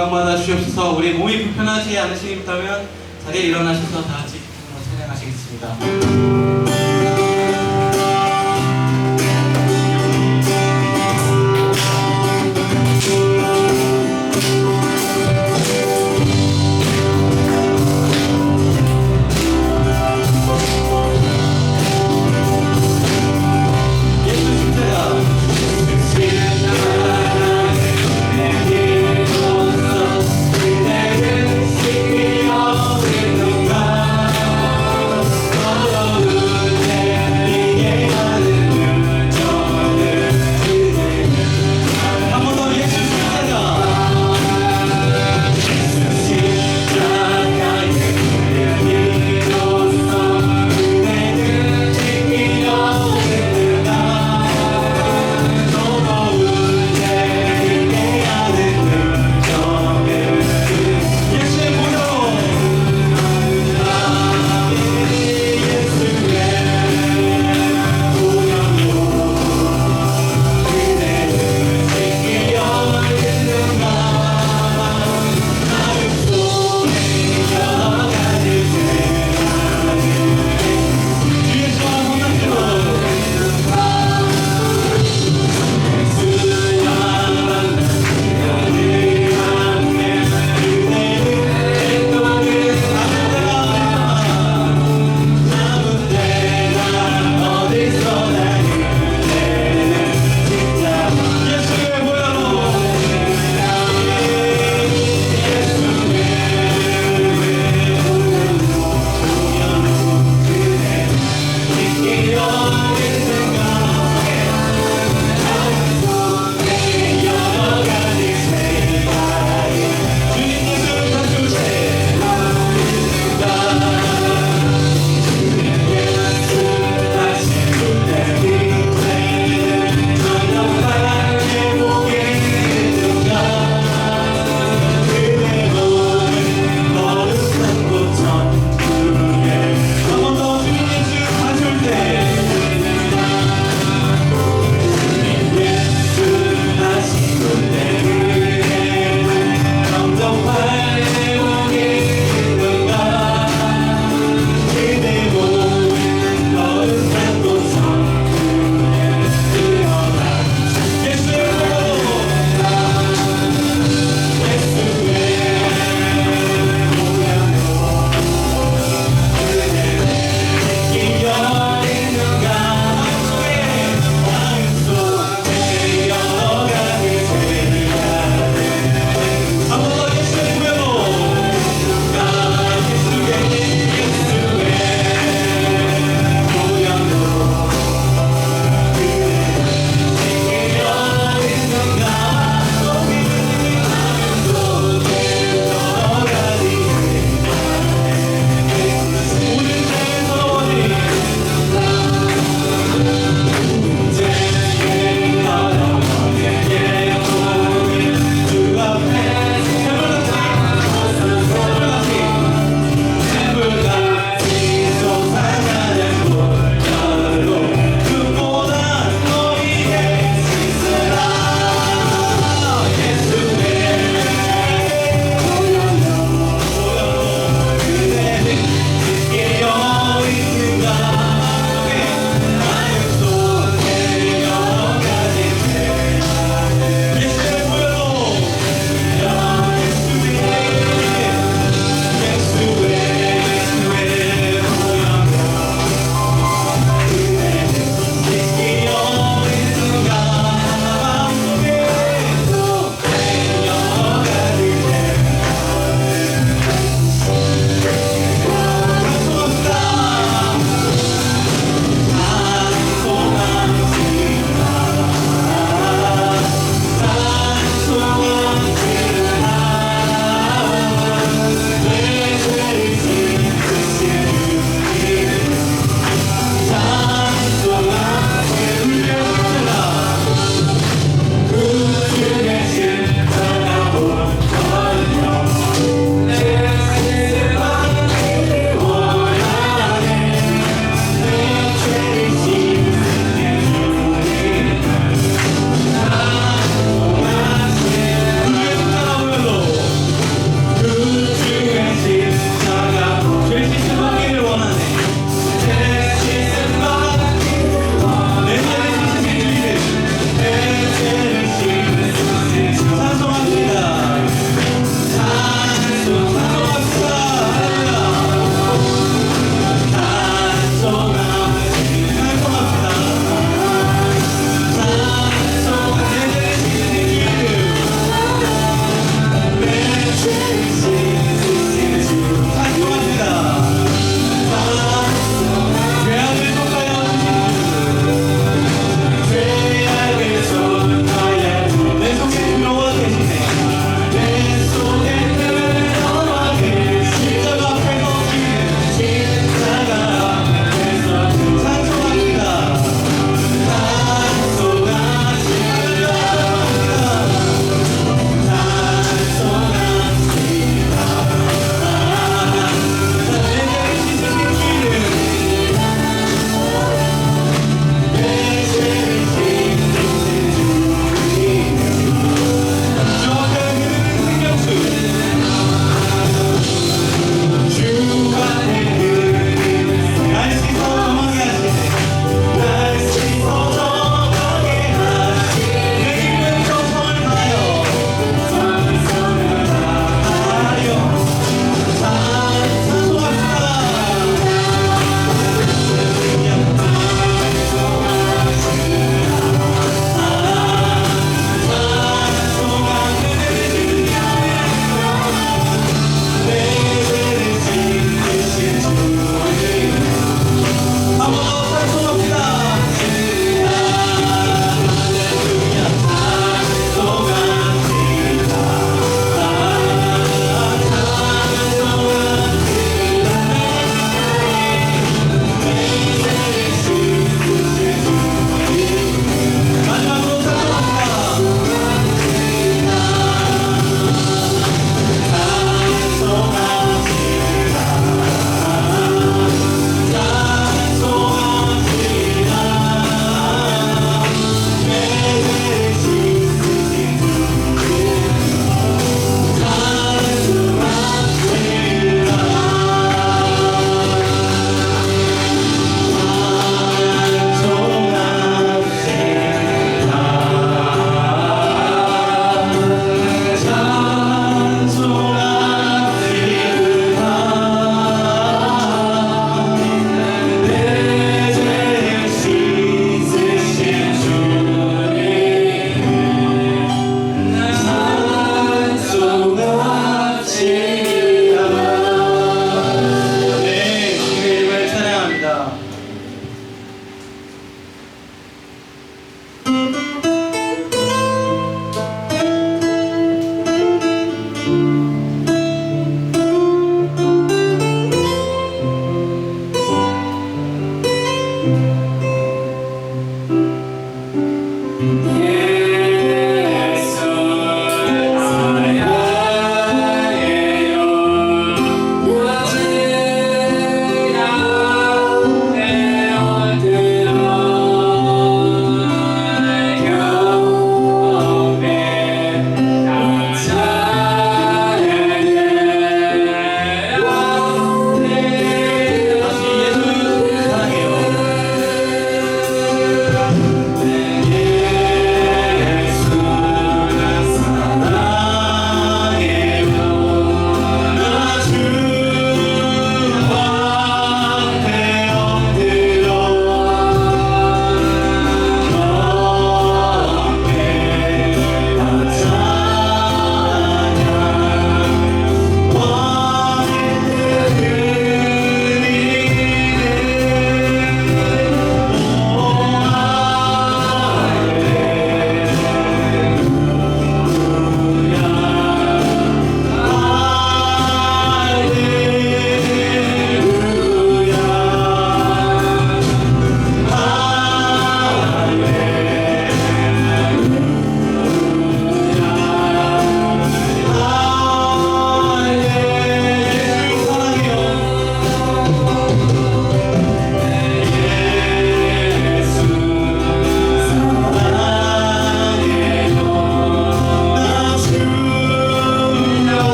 영광 받아 주시옵소서. 우리 몸이 불편하지 않으시다면 자리에 일어나셔서 다 같이 찬양하시겠습니다. 그대는 신이 없는 건가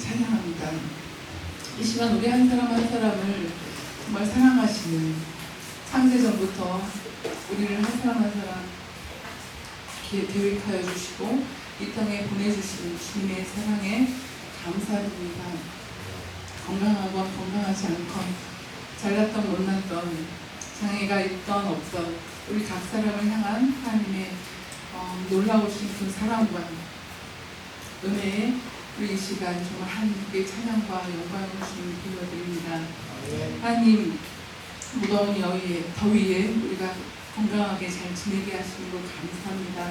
찬양합니다. 이 시간 우리 한 사람 한 사람을 정말 사랑하시는, 창세전부터 우리를 한 사람 한 사람 계획하여 주시고 이 땅에 보내주신 주님의 사랑에 감사드립니다. 건강하건 건강하지 않건, 잘났던 못났던, 장애가 있던 없던 우리 각 사람을 향한 하나님의 놀라우신 그 사랑과 은혜에 우리 이 시간 정말 하나님께 찬양과 영광을 주님 드려드립니다. 하나님, 무더운 더위에 우리가 건강하게 잘 지내게 하시는 것 감사합니다.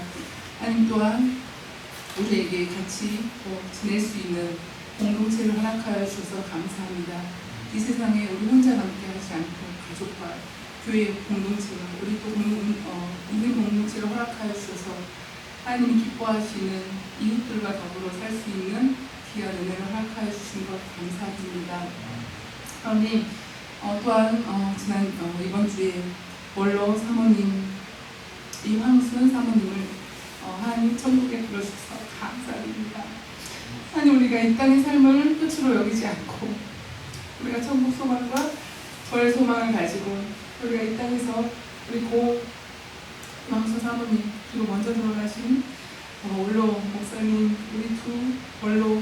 하나님 또한 우리에게 같이 지낼 수 있는 공동체를 허락하여 주셔서 감사합니다. 이 세상에 우리 혼자 남게 하지 않고 가족과 교회 공동체와 우리 또 인생 공동체를 허락하여 주셔서 하나님이 기뻐하시는 이웃들과 더불어 살 수 있는 귀한 은혜를 허락하여 주신 것 감사드립니다. 하나님, 또한 이번 주에 원로 사모님 이황순 사모님을 하나님 천국에 불러주셔서 감사드립니다. 하나님, 우리가 이 땅의 삶을 끝으로 여기지 않고 우리가 천국 소망과 부활 소망을 가지고 우리가 이 땅에서 우리 고 이황순 사모님 그리고 먼저 돌아가신 원로 목사님, 우리 두 원로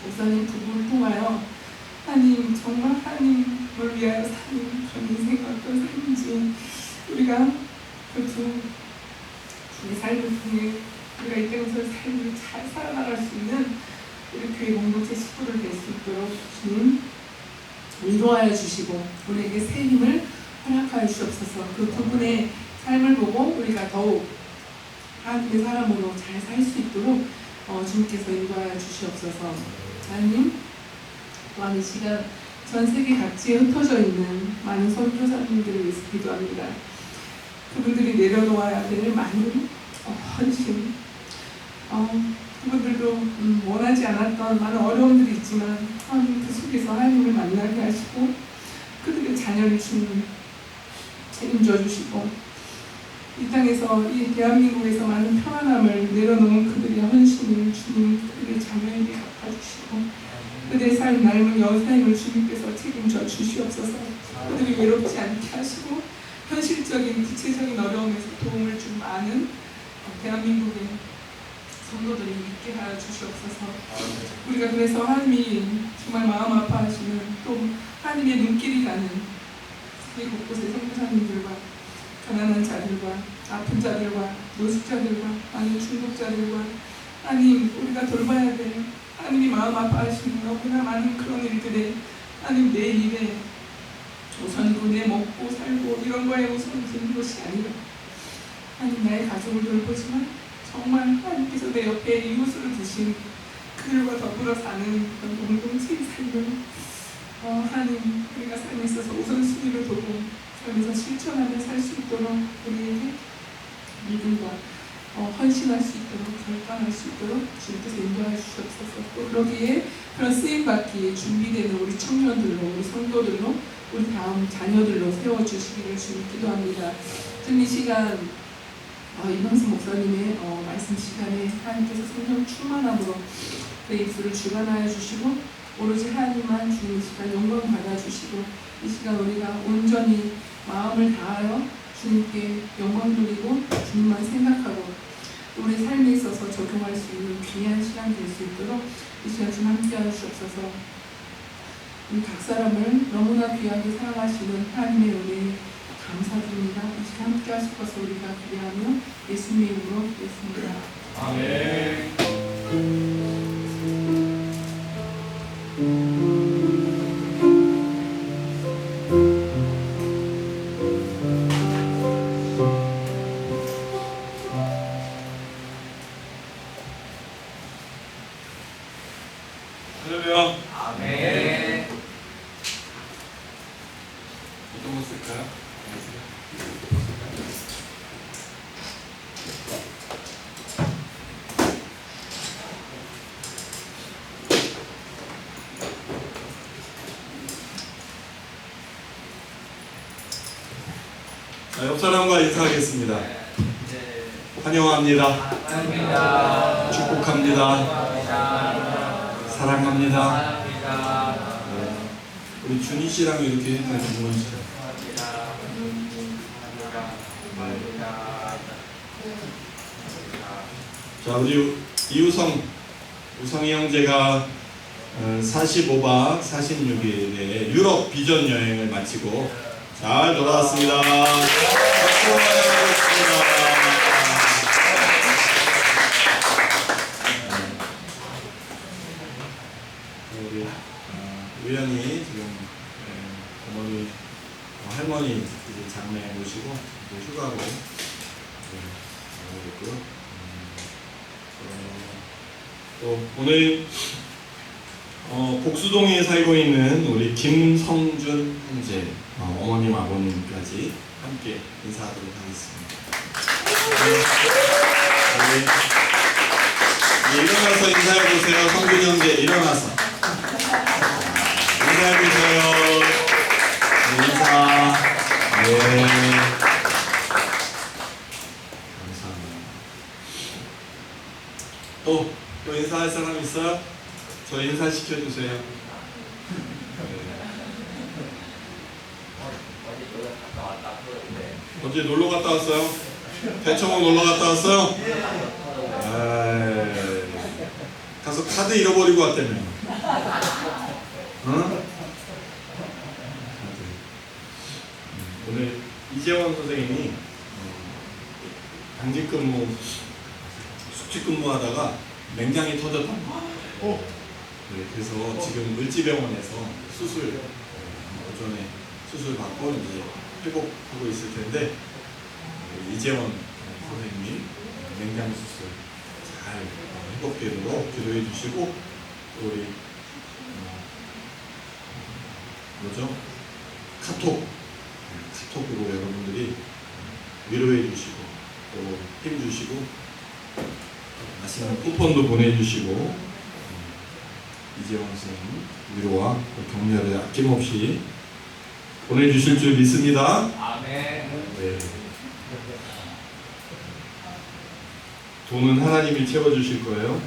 목사님 부부를 통하여 하나님, 정말 하나님을 위하여 사는 그런 인생이 어떤 삶인지 우리가 그 두 삶을 통해 우리가 이 땅에서 삶을 잘 살아나갈 수 있는 우리 교회 공동체 식구를 될 수 있도록 주님 위로하여 주시고 우리에게 새 힘을 허락하여 주옵소서. 그 두 분의 삶을 보고 우리가 더욱 하나님의 사람으로 잘 살 수 있도록 주님께서 인도하여 주시옵소서. 하나님, 또한 이 시간 전 세계 각지에 흩어져 있는 많은 선교사님들을 위해서 기도합니다. 그분들이 내려놓아야 될 많은 헌신, 그분들도 원하지 않았던 많은 어려움들이 있지만 하나님 그 속에서 하나님을 만나게 하시고 그들의 자녀를 주님 책임져 주시고 이 땅에서 이 대한민국에서 많은 평안함을 내려놓은 그들의 헌신을 주님 그들의 자녀에게 갚아주시고 그들의 삶 낡은 여사임을 주님께서 책임져 주시옵소서. 그들이 외롭지 않게 하시고 현실적인 구체적인 어려움에서 도움을 준 많은 대한민국의 성도들이 있게 하여 주시옵소서. 우리가 그래서 하나님이 정말 마음 아파하시는 또 하나님의 눈길이 가는 세계 곳곳의 선교사님들과 가난한 자들과 아픈 자들과 노숙자들과 많은 중독자들과 하나님 우리가 돌봐야 될 하나님이 마음 아파하시는 너무나 많은 그런 일들에 하나님 내 일에 우선이고 내 먹고 살고 이런 거에 우선인 것이 아니라 하나님 나의 가족을 돌보지만 정말 하나님께서 내 옆에 이웃을 두신 그들과 더불어 사는 그런 공동체의 삶을 하나님 우리가 삶에 있어서 우선순위를 두고 삶에서 실천하며 살 수 있도록 우리에게 믿음과 헌신할 수 있도록 결단할 수 있도록 주님께서 인도해 주시옵소서. 또 그러기에 그런 쓰임받기에 준비되는 우리 청년들로 우리 성도들로 우리 다음 자녀들로 세워주시기를 주님 기도합니다. 지금 이 시간 이광수 목사님의 말씀 시간에 하나님께서 성령 충만함으로 그 입술을 주관하여 주시고 오로지 하나님만 주님 이 시간 영광 받아주시고 이 시간 우리가 온전히 마음을 다하여 주님께 영광 돌리고 주님만 생각하고 우리 삶에 있어서 적용할 수 있는 귀한 시간 될 수 있도록 이 시간 좀 함께 하시옵소서. 우리 각 사람을 너무나 귀하게 사랑하시는 하나님의 은혜에 감사드립니다. 이 시간 함께 하실 것을 우리가 기대하며 예수님의 이름으로 기도했습니다. 아멘. 할렐루야. 아멘. 어떤 거 쓸까요? 옆 사람과 인사하겠습니다. 환영합니다. 감사합니다. 축복합니다. 감사합니다. 사랑합니다. 사랑합니다. 네. 우리 준희 씨랑 이렇게 해서 주무시죠. 자, 우리 우성이 형제가 45박 46일의 유럽 비전 여행을 마치고 잘 돌아왔습니다. 박수 환영하겠습니다. 우리 우연히 지금 어머니 할머니 이제 장례 모시고 이제 휴가로 나오겠고요. 또 오늘 복수동에 살고 있는 우리 김성준 형제 어머님 아버님까지 함께 인사하도록 하겠습니다. 네, 일어나서 인사해 보세요. 성준 형제 일어나서 인사해 보세요. 네, 인사. 네. 감사합니다. 또 인사할 사람 있어요? 저 인사 시켜주세요. 어제 놀러 갔다 왔어요? 대청호 놀러 갔다 왔어요? 가서 카드 잃어버리고 왔다며. 응? 오늘 이재원 선생님이 당직 근무, 숙직 근무하다가 맹장이 터졌다. 네, 그래서 지금 을지병원에서 오전에 수술 받고 이제 회복하고 있을 텐데 이재원 선생님이 맹장 수술 잘 회복되도록 기도해 주시고 또 우리 카톡으로 여러분들이 위로해 주시고 또 힘 주시고 맛있는 쿠폰도 보내주시고 이재원 선생님 위로와 격려를 아낌없이 보내주실 줄 믿습니다. 아멘. 네. 돈은 하나님이 채워주실 거예요.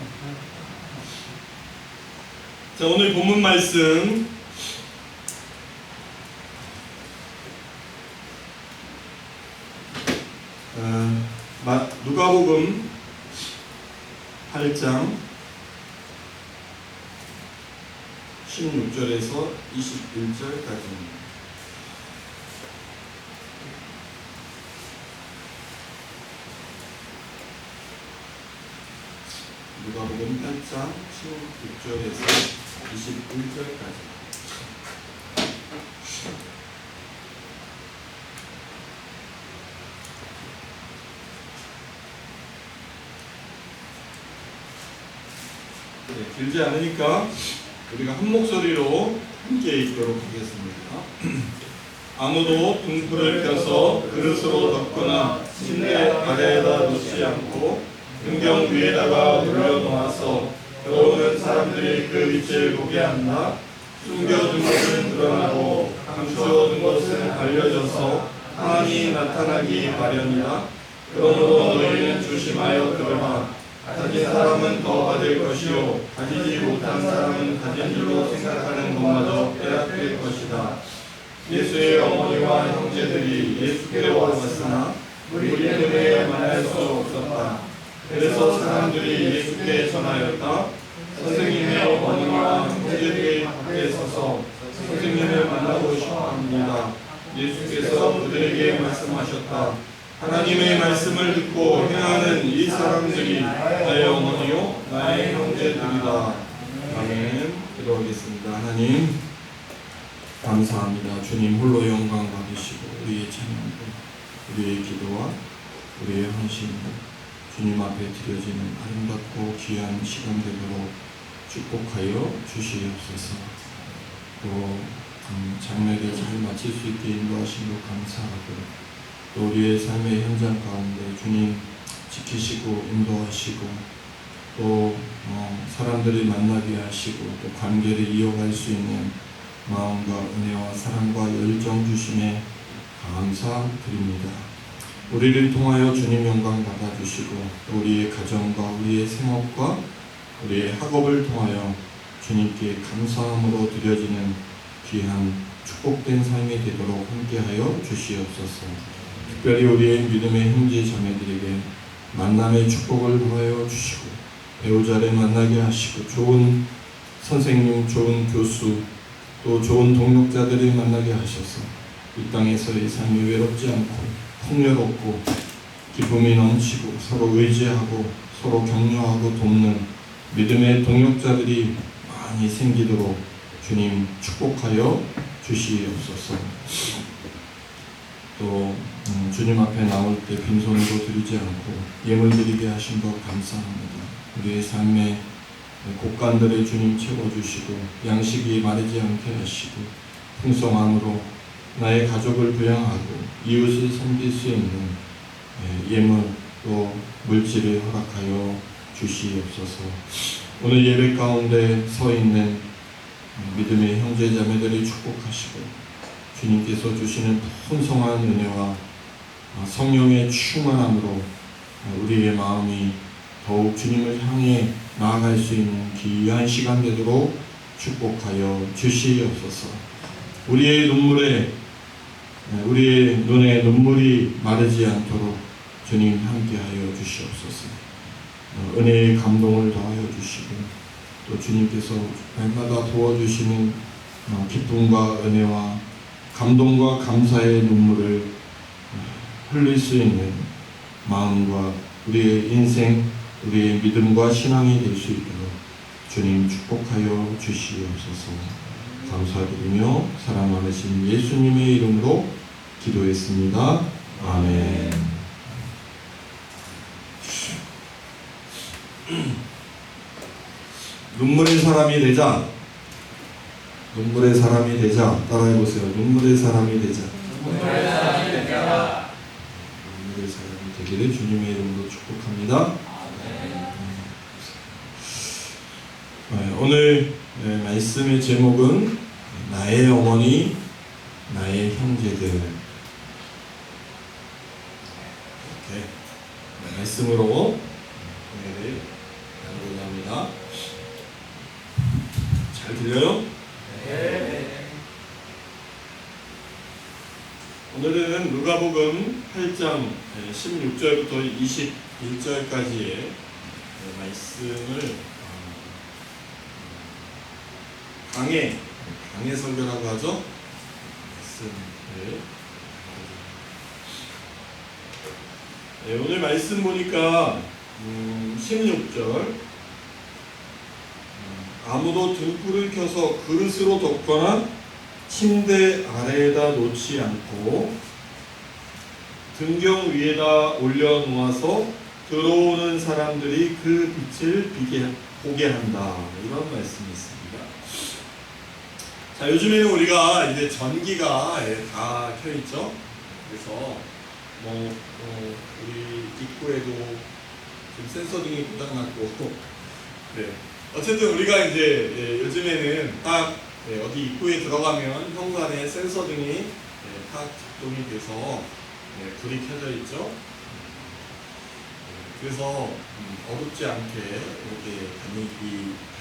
자, 오늘 본문 말씀 누가복음 8장 16절에서 21절까지입니다. 누가복음 8장 16절에서 21절까지. 네, 길지 않으니까 우리가 한 목소리로 함께 읽도록 하겠습니다. 아무도 등불을 켜서 그릇으로 덮거나 침대 아래에다 놓지 않고 등경 위에다가 올려놓아서 들어오는 사람들이 그 빛을 보게 한다. 숨겨둔 것은 드러나고 감추어둔 것은 알려져서 하나님이 나타나기 마련이다. 그러므로 너희는 조심하여 들어라. 가진 사람은 더 받을 것이요 가지지 못한 사람은 가진 줄로 생각하는 것마저 빼앗길 것이다. 예수의 어머니와 형제들이 예수께로 왔으나 무리 때문에 만날 수 없었다. 그래서 사람들이 예수께 전하였다. 선생님의 어머니와 형제들이 밖에 서서 선생님을 만나고 싶어 합니다. 예수께서 그들에게 말씀하셨다. 하나님의 말씀을 듣고 행하는 이 사람들이 나의 어머니요 나의 형제들이다. 아멘. 기도하겠습니다. 하나님 감사합니다. 주님 홀로 영광 받으시고 우리의 찬양과 우리의 기도와 우리의 헌신을 주님 앞에 드려지는 아름답고 귀한 시간 되도록 축복하여 주시옵소서. 또 장례를 잘 마칠 수 있게 인도하신 것 감사하고 또 우리의 삶의 현장 가운데 주님 지키시고 인도하시고 또 사람들을 만나게 하시고 또 관계를 이어갈 수 있는 마음과 은혜와 사랑과 열정 주심에 감사드립니다. 우리를 통하여 주님 영광 받아주시고 또 우리의 가정과 우리의 생업과 우리의 학업을 통하여 주님께 감사함으로 드려지는 귀한 축복된 삶이 되도록 함께하여 주시옵소서. 특별히 우리의 믿음의 형제 자매들에게 만남의 축복을 더하여 주시고 배우자를 만나게 하시고 좋은 선생님, 좋은 교수, 또 좋은 동역자들을 만나게 하셔서 이 땅에서의 삶이 외롭지 않고 풍요롭고 기쁨이 넘치고 서로 의지하고 서로 격려하고 돕는 믿음의 동역자들이 많이 생기도록 주님 축복하여 주시옵소서. 또 주님 앞에 나올 때 빈손으로 드리지 않고 예물 드리게 하신 것 감사합니다. 우리의 삶의 곳간들을 주님 채워주시고 양식이 마르지 않게 하시고 풍성함으로 나의 가족을 부양하고 이웃을 섬길 수 있는 예물 또 물질을 허락하여 주시옵소서. 오늘 예배 가운데 서 있는 믿음의 형제 자매들을 축복하시고 주님께서 주시는 풍성한 은혜와 성령의 충만함으로 우리의 마음이 더욱 주님을 향해 나아갈 수 있는 귀한 시간 되도록 축복하여 주시옵소서. 우리의 눈에 눈물이 마르지 않도록 주님 함께하여 주시옵소서. 은혜의 감동을 더하여 주시고 또 주님께서 날마다 도와주시는 기쁨과 은혜와 감동과 감사의 눈물을 흘릴 수 있는 마음과 우리의 인생, 우리의 믿음과 신앙이 될 수 있도록 주님 축복하여 주시옵소서. 감사드리며 사랑 많으신 예수님의 이름으로 기도했습니다. 아멘. 눈물의 사람이 되자. 눈물의 사람이 되자. 따라해보세요. 눈물의 사람이 되자. 눈물의 사람이 되자. 눈물의 사람이 되기를 주님의 이름으로 축복합니다. 오늘 말씀의 제목은 나의 어머니, 나의 형제들. 이렇게 말씀으로 은혜를 나누고자 합니다. 잘 들려요? 네. 오늘은 누가복음 8장 16절부터 21절까지의 말씀을 강해 설교라고 하죠. 오늘 말씀 보니까 16절 아무도 등불을 켜서 그릇으로 덮거나 침대 아래에다 놓지 않고 등경 위에다 올려놓아서 들어오는 사람들이 그 빛을 보게 한다. 이런 말씀이 있습니다. 자, 요즘에는 우리가 이제 전기가 다 켜있죠. 그래서 우리 입구에도 지금 센서등이 고장났고, 네. 어쨌든 우리가 이제 요즘에는 딱 어디 입구에 들어가면 현관에 센서등이 딱 작동이 돼서 불이 켜져 있죠. 그래서 어둡지 않게 이렇게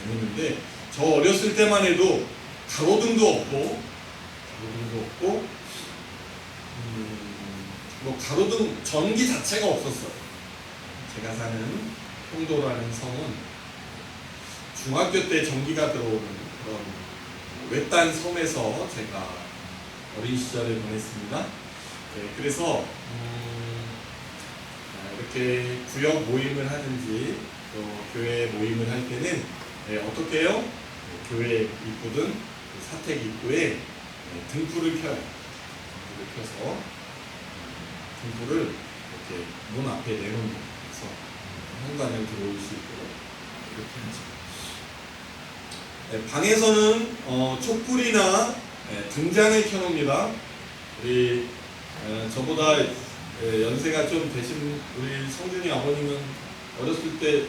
다니는데 저 어렸을 때만 해도 가로등도 없고 뭐 가로등 전기 자체가 없었어요. 제가 사는 홍도라는 성은 중학교 때 전기가 들어오는 그런 외딴 섬에서 제가 어린 시절을 보냈습니다. 네, 그래서 이렇게 구역 모임을 하든지 또 교회 모임을 할 때는 어떻게 해요? 교회 입구든 사택 입구에 등불을 켜요. 등불을 켜서 등불을 이렇게 문 앞에 내놓는 거예요. 그래서 현관에 들어올 수 있도록 이렇게 하죠. 방에서는 촛불이나 등잔을 켜놓습니다. 우리 저보다 연세가 좀 되신 우리 성준이 아버님은 어렸을 때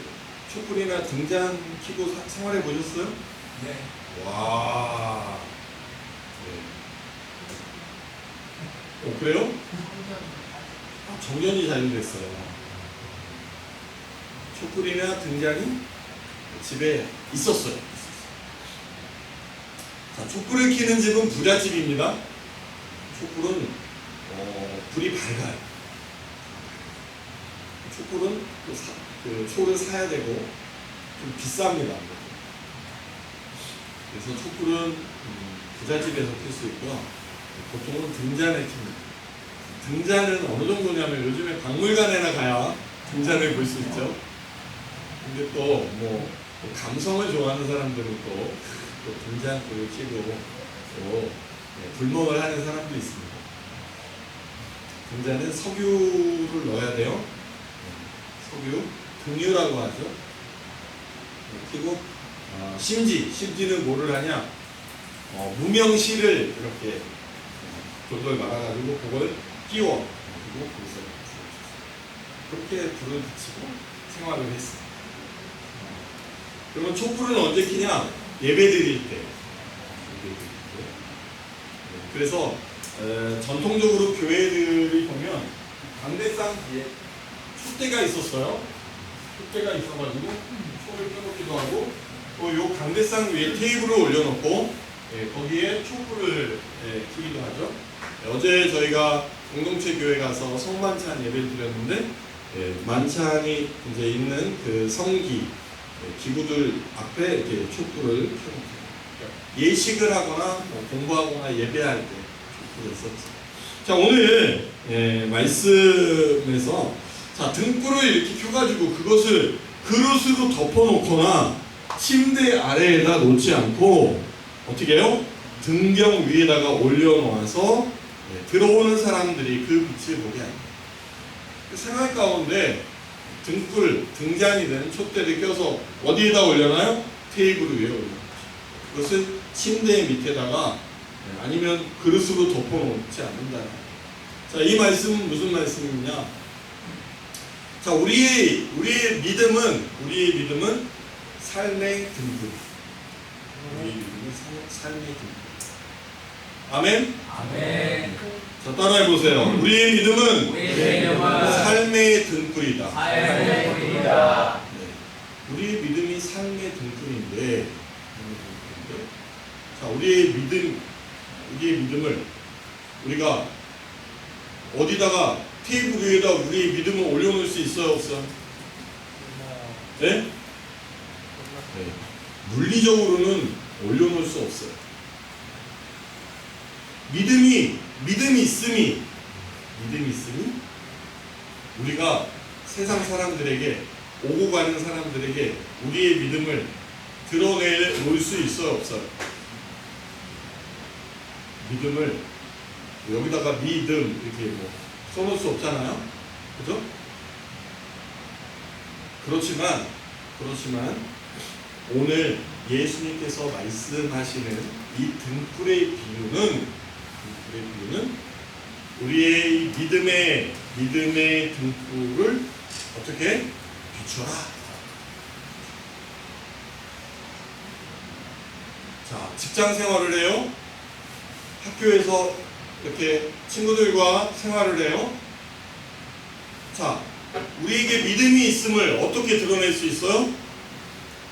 촛불이나 등잔 켜고 생활해 보셨어요? 네. 와. 네. 그래요? 정전이 잘 됐어요. 촛불이나 등잔이 집에 있었어요. 자, 촛불을 켜는 집은 부잣집입니다. 촛불은 불이 밝아요. 촛불은 그 초를 사야 되고 좀 비쌉니다. 그래서 촛불은 부잣집에서 켤 수 있고요. 보통은 등잔에 켭니다. 등잔은 어느 정도냐면 요즘에 박물관에나 가야 등잔을 볼 수 있죠. 근데 또 뭐 감성을 좋아하는 사람들은 또 등잔불을 켜고 또 불멍을 하는 사람도 있습니다. 등잔은 석유를 넣어야 돼요. 석유, 등유라고 하죠. 그리고 심지는 뭐를 하냐? 무명시를 이렇게 돌돌 말아가지고 그걸 끼워 그리고 그렇게 불을 붙이고 생활을 했습니다. 그러면 촛불은 언제 켜냐? 예배 드릴 때. 그래서 전통적으로 교회들이 보면 강대상 뒤에 촛대가 있었어요. 촛대가 있어가지고 초를 켜놓기도 하고 또 요 강대상 위에 테이블을 올려놓고 거기에 촛불을 켜기도 하죠. 어제 저희가 공동체 교회 가서 성만찬 예배를 드렸는데 만찬이 이제 있는 그 성기 기구들 앞에 이렇게 촛불을 켜놓고 예식을 하거나 공부하거나 예배할 때 촛불을 썼죠. 자, 오늘 말씀에서 자, 등불을 이렇게 켜가지고 그것을 그릇으로 덮어놓거나 침대 아래에다 놓지 않고 어떻게 해요? 등경 위에다가 올려놓아서 들어오는 사람들이 그 빛을 보게 합니다. 그 생활 가운데 등불, 등잔이든 촛대를 껴서 어디에다 올려놔요? 테이블 위에 올려놓죠. 그것을 침대 밑에다가 아니면 그릇으로 덮어놓지 않는다. 자, 이 말씀은 무슨 말씀이냐? 자, 우리의 믿음은 삶의 등불. 우리의 믿음은 삶의 등불. 아멘? 아멘. 자, 따라해 보세요. 우리의 믿음은 삶의 등불이다. 삶의 등불이다. 네. 우리의 믿음이 삶의 등불인데, 자, 우리의 믿음을 우리가 어디다가 테이블 위에다 우리의 믿음을 올려놓을 수 있어요, 없어요? 네? 네. 물리적으로는 올려놓을 수 없어요. 믿음이 있음이 우리가 세상 사람들에게 오고 가는 사람들에게 우리의 믿음을 드러내놓을 수 있어요, 없어요? 믿음을 여기다가 믿음 이렇게 뭐 써놓을 수 없잖아요, 그죠? 그렇지만 오늘 예수님께서 말씀하시는 이 등불의 비유는 우리의 믿음의 등불을 어떻게 비춰라. 자, 직장 생활을 해요. 학교에서 이렇게 친구들과 생활을 해요. 자, 우리에게 믿음이 있음을 어떻게 드러낼 수 있어요?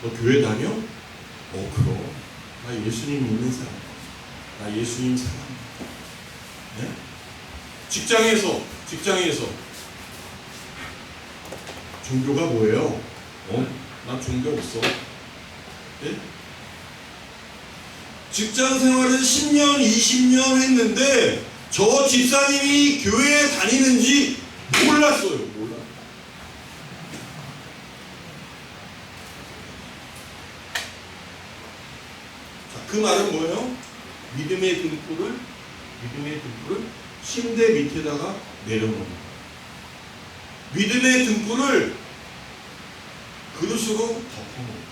너 교회 다녀? 그럼. 나 예수님 믿는 사람. 나 예수님 사랑. 네? 직장에서 종교가 뭐예요? 나 종교 없어. 네? 직장 생활을 10년, 20년 했는데 저 집사님이 교회에 다니는지 몰랐어요. 몰라. 자, 그 말은 뭐예요? 믿음의 등불을 침대 밑에다가 내려놓는 거예요. 믿음의 등불을 그릇으로 덮어놓는 거예요.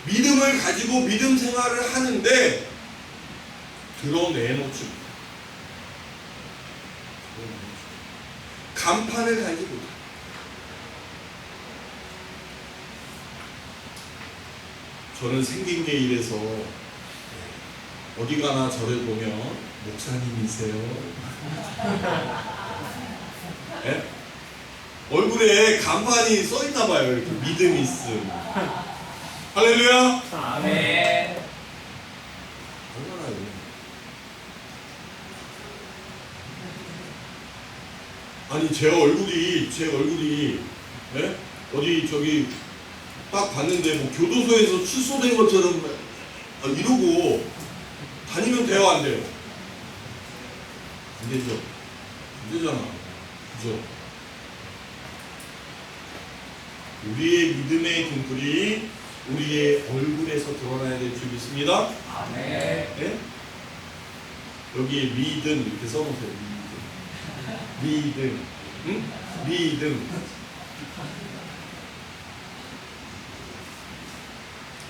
믿음을 가지고 믿음 생활을 하는데 드러내놓지 못해요. 간판을 가지고 저는 생긴 게 이래서 어디 가나 저를 보면 목사님이세요? 네? 얼굴에 간판이 써있나 봐요. 이렇게 믿음 있음. 할렐루야. 아멘. 얼마나 이거. 아니 제 얼굴이 예? 어디 저기 딱 봤는데 뭐 교도소에서 출소된 것처럼 이러고 다니면 돼요 안 돼요? 안 되죠. 안 되잖아. 그죠? 우리의 믿음의 등불이 우리의 얼굴에서 드러나야 될 줄 믿습니다. 아멘. 네? 여기에 믿음 이렇게 써놓으세요. 믿음. 응? 믿음.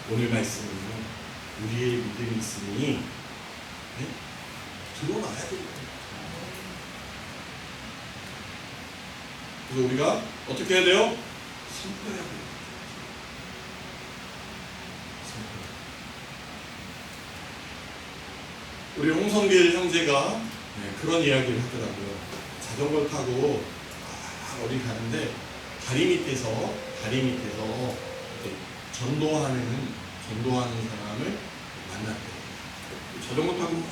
오늘 말씀은요, 우리의 믿음이 있으니 네? 드러나야 됩니다. 그래서 우리가 어떻게 해야 돼요? 선포해야 돼요. 우리 홍성길 형제가 그런 이야기를 하더라고요. 자전거를 타고 어디 가는데 다리 밑에서 이렇게 전도하는 사람을 만났대요. 자전거 타고 막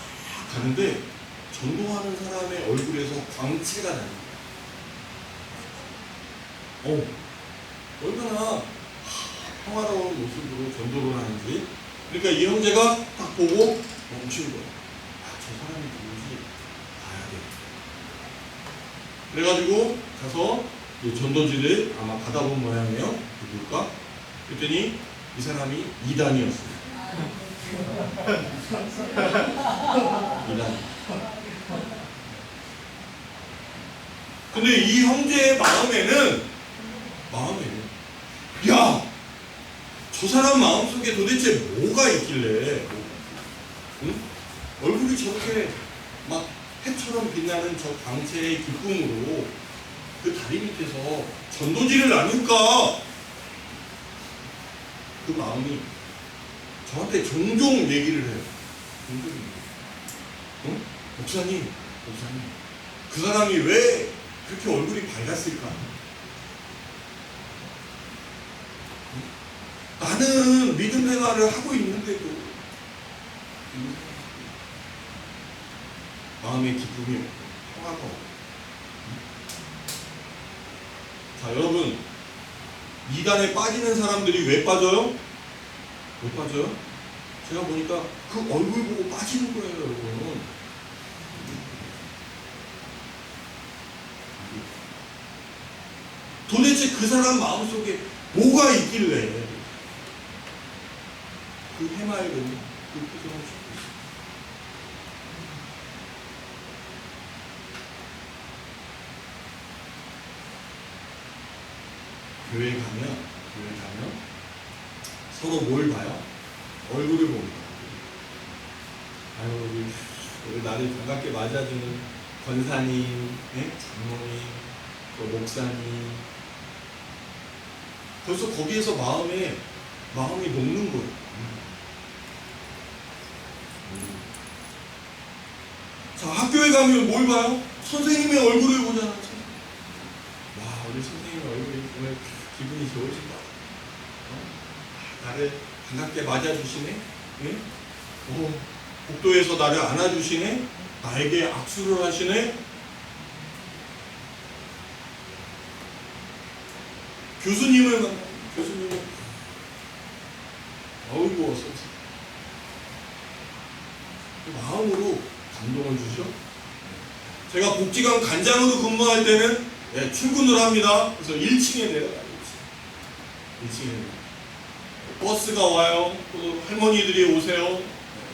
가는데 전도하는 사람의 얼굴에서 광채가 나는 거예요. 얼마나 평화로운 모습으로 전도를 하는지. 그러니까 이 형제가 딱 보고 멈춘 거예요. 저 사람이 누군지 봐야 돼. 그래가지고 가서 전도지를 아마 받아본 모양이에요. 누굴까? 그랬더니 이 사람이 이단이었어요. 이단. 근데 이 형제의 마음에는 야! 저 사람 마음속에 도대체 뭐가 있길래 응? 얼굴이 저렇게 막 해처럼 빛나는 저 광채의 기쁨으로 그 다리 밑에서 전도지를 나눌까? 그 마음이 저한테 종종 얘기를 해요. 종종 응? 목사님 그 사람이 왜 그렇게 얼굴이 밝았을까? 나는 믿음 생활을 하고 있는데도 마음의 기쁨이 없고 평화가 없고. 자, 여러분, 이단에 빠지는 사람들이 왜 빠져요? 왜 빠져요? 제가 보니까 그 얼굴 보고 빠지는 거예요, 여러분. 도대체 그 사람 마음속에 뭐가 있길래 그 해맑은 그 표정을 짓고 있어요. 교회 가면 서로 뭘 봐요? 얼굴을 봅니다. 아유, 우리 나를 반갑게 맞아주는 권사님, 장로님, 또 목사님. 벌써 거기에서 마음이 녹는 거예요. 자, 학교에 가면 뭘 봐요? 선생님의 얼굴을 보잖아. 와, 우리 선생님 얼굴이 정말 기분이 좋으신다. 나를 반갑게 맞아주시네. 네? 복도에서 나를 안아주시네. 나에게 악수를 하시네. 교수님을 만나. 교수님은 어이구 어서 마음으로 감동을 주죠. 제가 복지관 간장으로 근무할 때는 출근을 합니다. 그래서 1층에 내려가요. 1층에 버스가 와요. 또 할머니들이 오세요.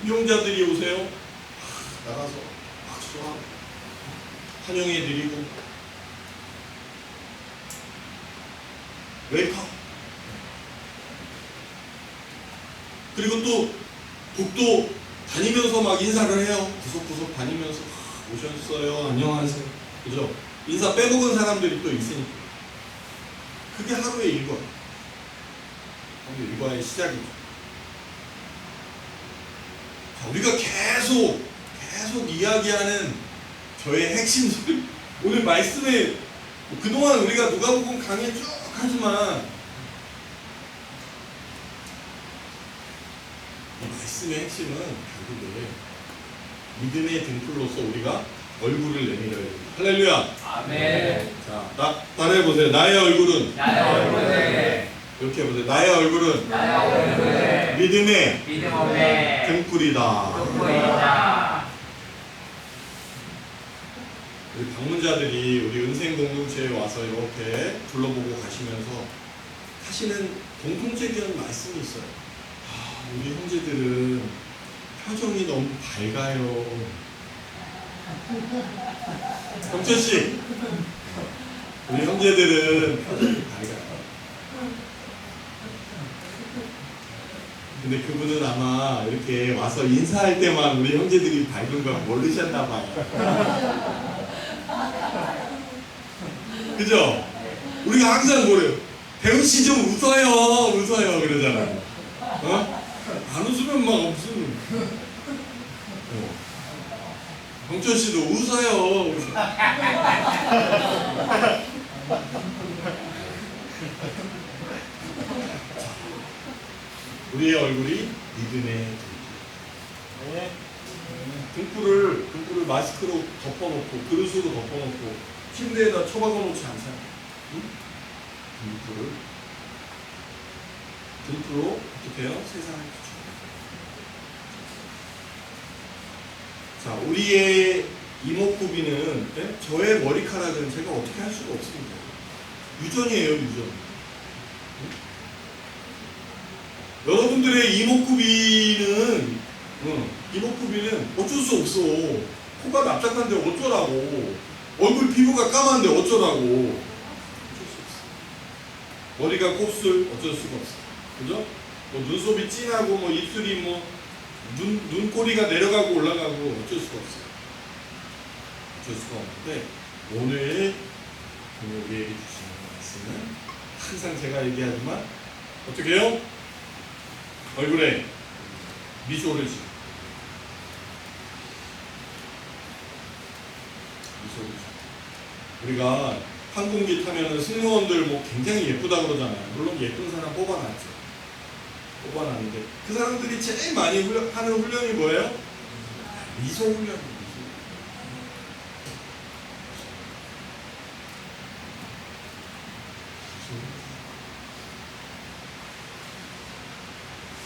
용자들이 오세요. 나가서 박수하고 환영해드리고 웰컴. 그리고 또 복도 다니면서 막 인사를 해요. 구석구석 다니면서 오셨어요. 안녕하세요. 그죠? 인사 빼먹은 사람들이 또 있으니까. 그게 하루의 일과. 하루의 일과의 시작이죠. 자, 우리가 계속 이야기하는 저의 핵심 소리. 오늘 말씀에 그동안 우리가 누가복음 강의 쭉 하지만 이 말씀의 핵심은 결국에 믿음의 등불로서 우리가 얼굴을 내밀어야 됩니다. 할렐루야. 아멘. 자, 따라해 보세요. 나의 얼굴은 나의 얼굴에 이렇게 해보세요. 나의 얼굴은 나의 얼굴에 믿음의 믿음의 등불이다. 등불이다. 우리 방문자들이 우리 은생 공동체에 와서 이렇게 둘러보고 가시면서 하시는 공통적인 말씀이 있어요. 우리 형제들은 표정이 너무 밝아요. 경철 씨, 우리 형제들은 표정이 밝아요. 근데 그분은 아마 이렇게 와서 인사할 때만 우리 형제들이 밝은 걸 모르셨나 봐요. 그죠? 우리가 항상 뭐래요? 배우 씨 좀 웃어요, 웃어요 그러잖아요. 어? 안 웃으면 막 무슨 경철 씨도 웃어요. 우리의 얼굴이 믿음의 등불. 등불을 마스크로 덮어놓고 그릇으로 덮어놓고 침대에다 처박아 놓지 않잖아요. 응? 등불로 어떻게 해요? 세상을 비춥니다. 자, 우리의 이목구비는 저의 머리카락은 제가 어떻게 할 수가 없습니다. 유전이에요, 유전. 여러분들의 이목구비는 어쩔 수 없어. 코가 납작한데 어쩌라고. 얼굴 피부가 까만데 어쩌라고. 어쩔 수 없어. 머리가 곱슬 어쩔 수가 없어. 그죠? 뭐 눈썹이 진하고 뭐 입술이 뭐 눈꼬리가 내려가고 올라가고 어쩔 수가 없어. 어쩔 수가 없는데 오늘 우리에게 주시는 말씀은 항상 제가 얘기하지만 어떻게 해요? 얼굴에 미소를 지어. 미소를 지어. 우리가 항공기 타면은 승무원들 뭐 굉장히 예쁘다 그러잖아요. 물론 예쁜 사람 뽑아놨죠. 뽑아놨는데 그 사람들이 제일 많이 하는 훈련이 뭐예요? 미소 훈련이에요.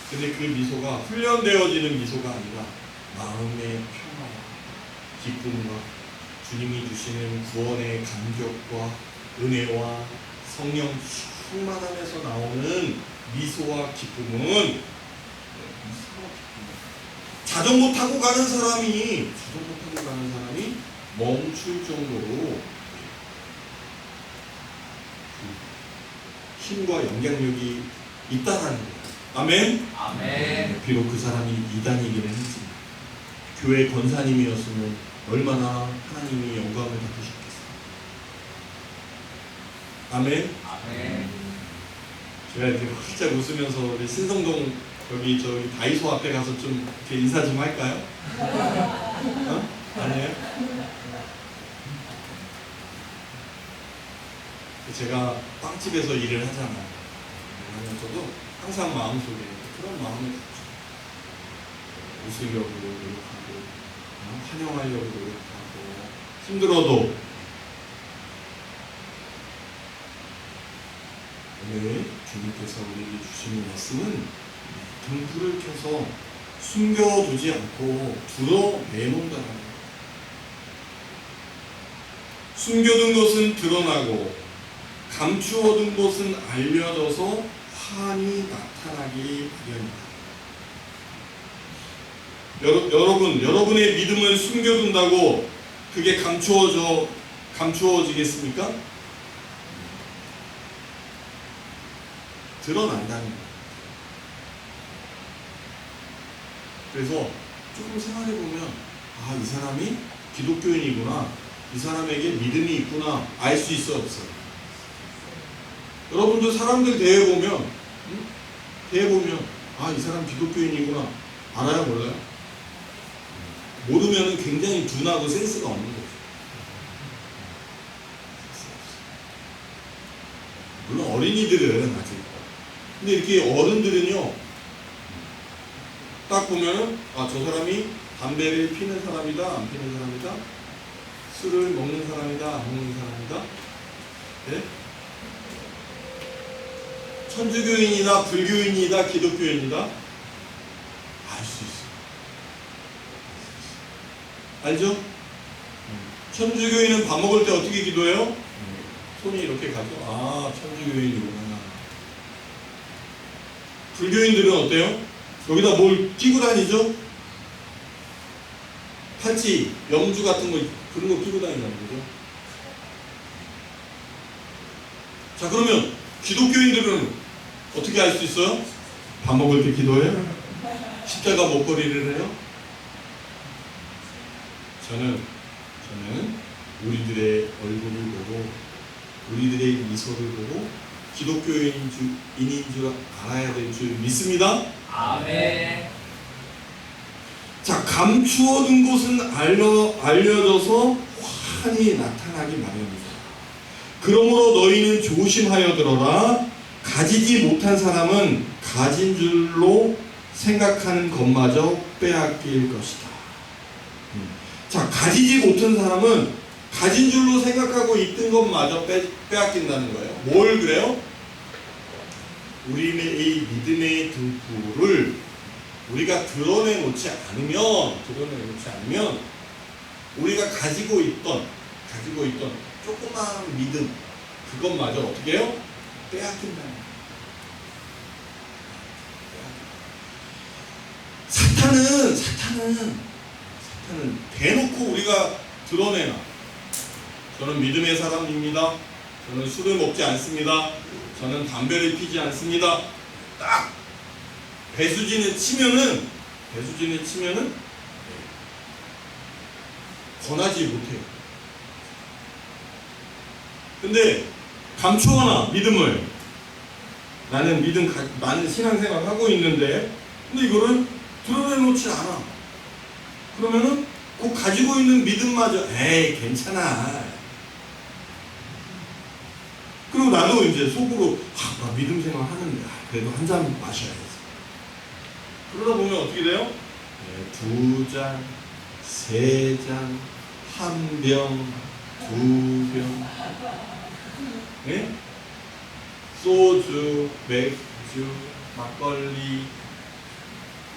근데 그 미소가 훈련되어지는 미소가 아니라 마음의 평화와 기쁨과 주님이 주시는 구원의 감격과 은혜와 성령 충만함에서 나오는 미소와 기쁨은 자전거 타고 가는 사람이 멈출 정도로 힘과 영향력이 있다라는 거예요. 아멘? 아멘. 비록 그 사람이 이단이기는 했지만 교회 권사님이었으면 얼마나 하나님이 영광을 받으셨겠어요. 아멘? 아멘. 제가 이렇게 활짝 웃으면서 우리 신성동 저기 다이소 앞에 가서 좀 이렇게 인사 좀 할까요? 어? 아니에요? 제가 빵집에서 일을 하잖아요. 하면서도 항상 마음속에 그런 마음을 갖죠. 웃으려고 노력하고 환영하려고 노력하고 힘들어도 오늘 주님께서 우리에게 주시는 말씀은 등불을 켜서 숨겨두지 않고 드러내놓는다는 거예요. 숨겨둔 것은 드러나고 감추어둔 것은 알려져서 환히 나타나기 마련이다. 여러분의 믿음을 숨겨둔다고 그게 감추어지겠습니까? 드러난다는 거예요. 그래서 조금 생각해보면 이 사람이 기독교인이구나, 이 사람에게 믿음이 있구나 알 수 있어 없어요? 여러분도 사람들 대해보면 이 사람 기독교인이구나 알아요 몰라요? 모르면 굉장히 둔하고 센스가 없는 거죠. 물론 어린이들은 아직, 근데 이렇게 어른들은요 딱 보면은 아, 저 사람이 담배를 피는 사람이다, 안 피는 사람이다, 술을 먹는 사람이다, 안 먹는 사람이다, 네? 천주교인이다, 불교인이다, 기독교인이다 알 수 있어요. 알죠? 천주교인은 밥 먹을 때 어떻게 기도해요? 손이 이렇게 가죠. 아, 천주교인이구나. 불교인들은 어때요? 여기다 뭘 끼고 다니죠? 팔찌, 영주 같은 거, 그런 거 끼고 다니는 거죠. 자, 그러면 기독교인들은 어떻게 알 수 있어요? 밥 먹을 때 기도해요? 십자가 목걸이를 해요? 저는 우리들의 얼굴을 보고, 우리들의 미소를 보고 기독교인인 줄 알아야 될 줄 믿습니다. 아멘. 자, 감추어둔 것은 알려져서 환히 나타나기 마련이다. 그러므로 너희는 조심하여 들어라. 가지지 못한 사람은 가진 줄로 생각하는 것마저 빼앗길 것이다. 자, 가지지 못한 사람은 가진 줄로 생각하고 있던 것마저 빼앗긴다는 거예요. 뭘 그래요? 우리의 이 믿음의 등불을 우리가 드러내놓지 않으면 우리가 가지고 있던 조그마한 믿음, 그것마저 어떻게 해요? 빼앗긴다는 거예요. 사탄은 대놓고 우리가 드러내나. 저는 믿음의 사람입니다. 저는 술을 먹지 않습니다. 저는 담배를 피지 않습니다. 딱 배수진을 치면은 권하지 못해요. 근데 감추어나 믿음을, 나는 신앙생활 하고 있는데 근데 이거를 드러내놓지 않아. 그러면은 그 가지고 있는 믿음마저 에이 괜찮아. 그리고 나도 이제 속으로 나 믿음 생활 하는데 그래도 한 잔 마셔야지. 그러다 보면 어떻게 돼요? 2잔, 3잔, 1병, 2병, 네? 소주, 맥주, 막걸리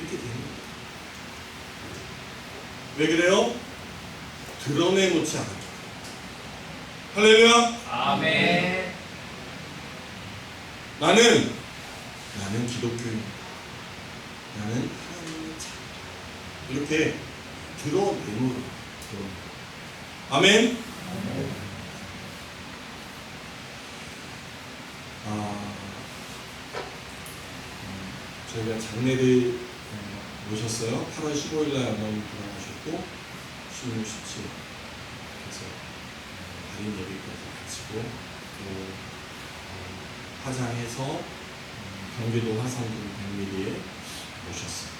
이렇게 되는 거예요. 왜 그래요? 드러내놓지 않았죠. 할렐루야. 아멘. 나는 기독교인. 나는 하나님의 자녀. 이렇게 드러내놓으라. 아멘. 저희가 장례를 모셨어요. 8월 15일 날 어머님 돌아가셨고 16, 17 그래서 발인 예배까지 마치고 또 화장해서 경기도 화성군 100mm에 모셨어요.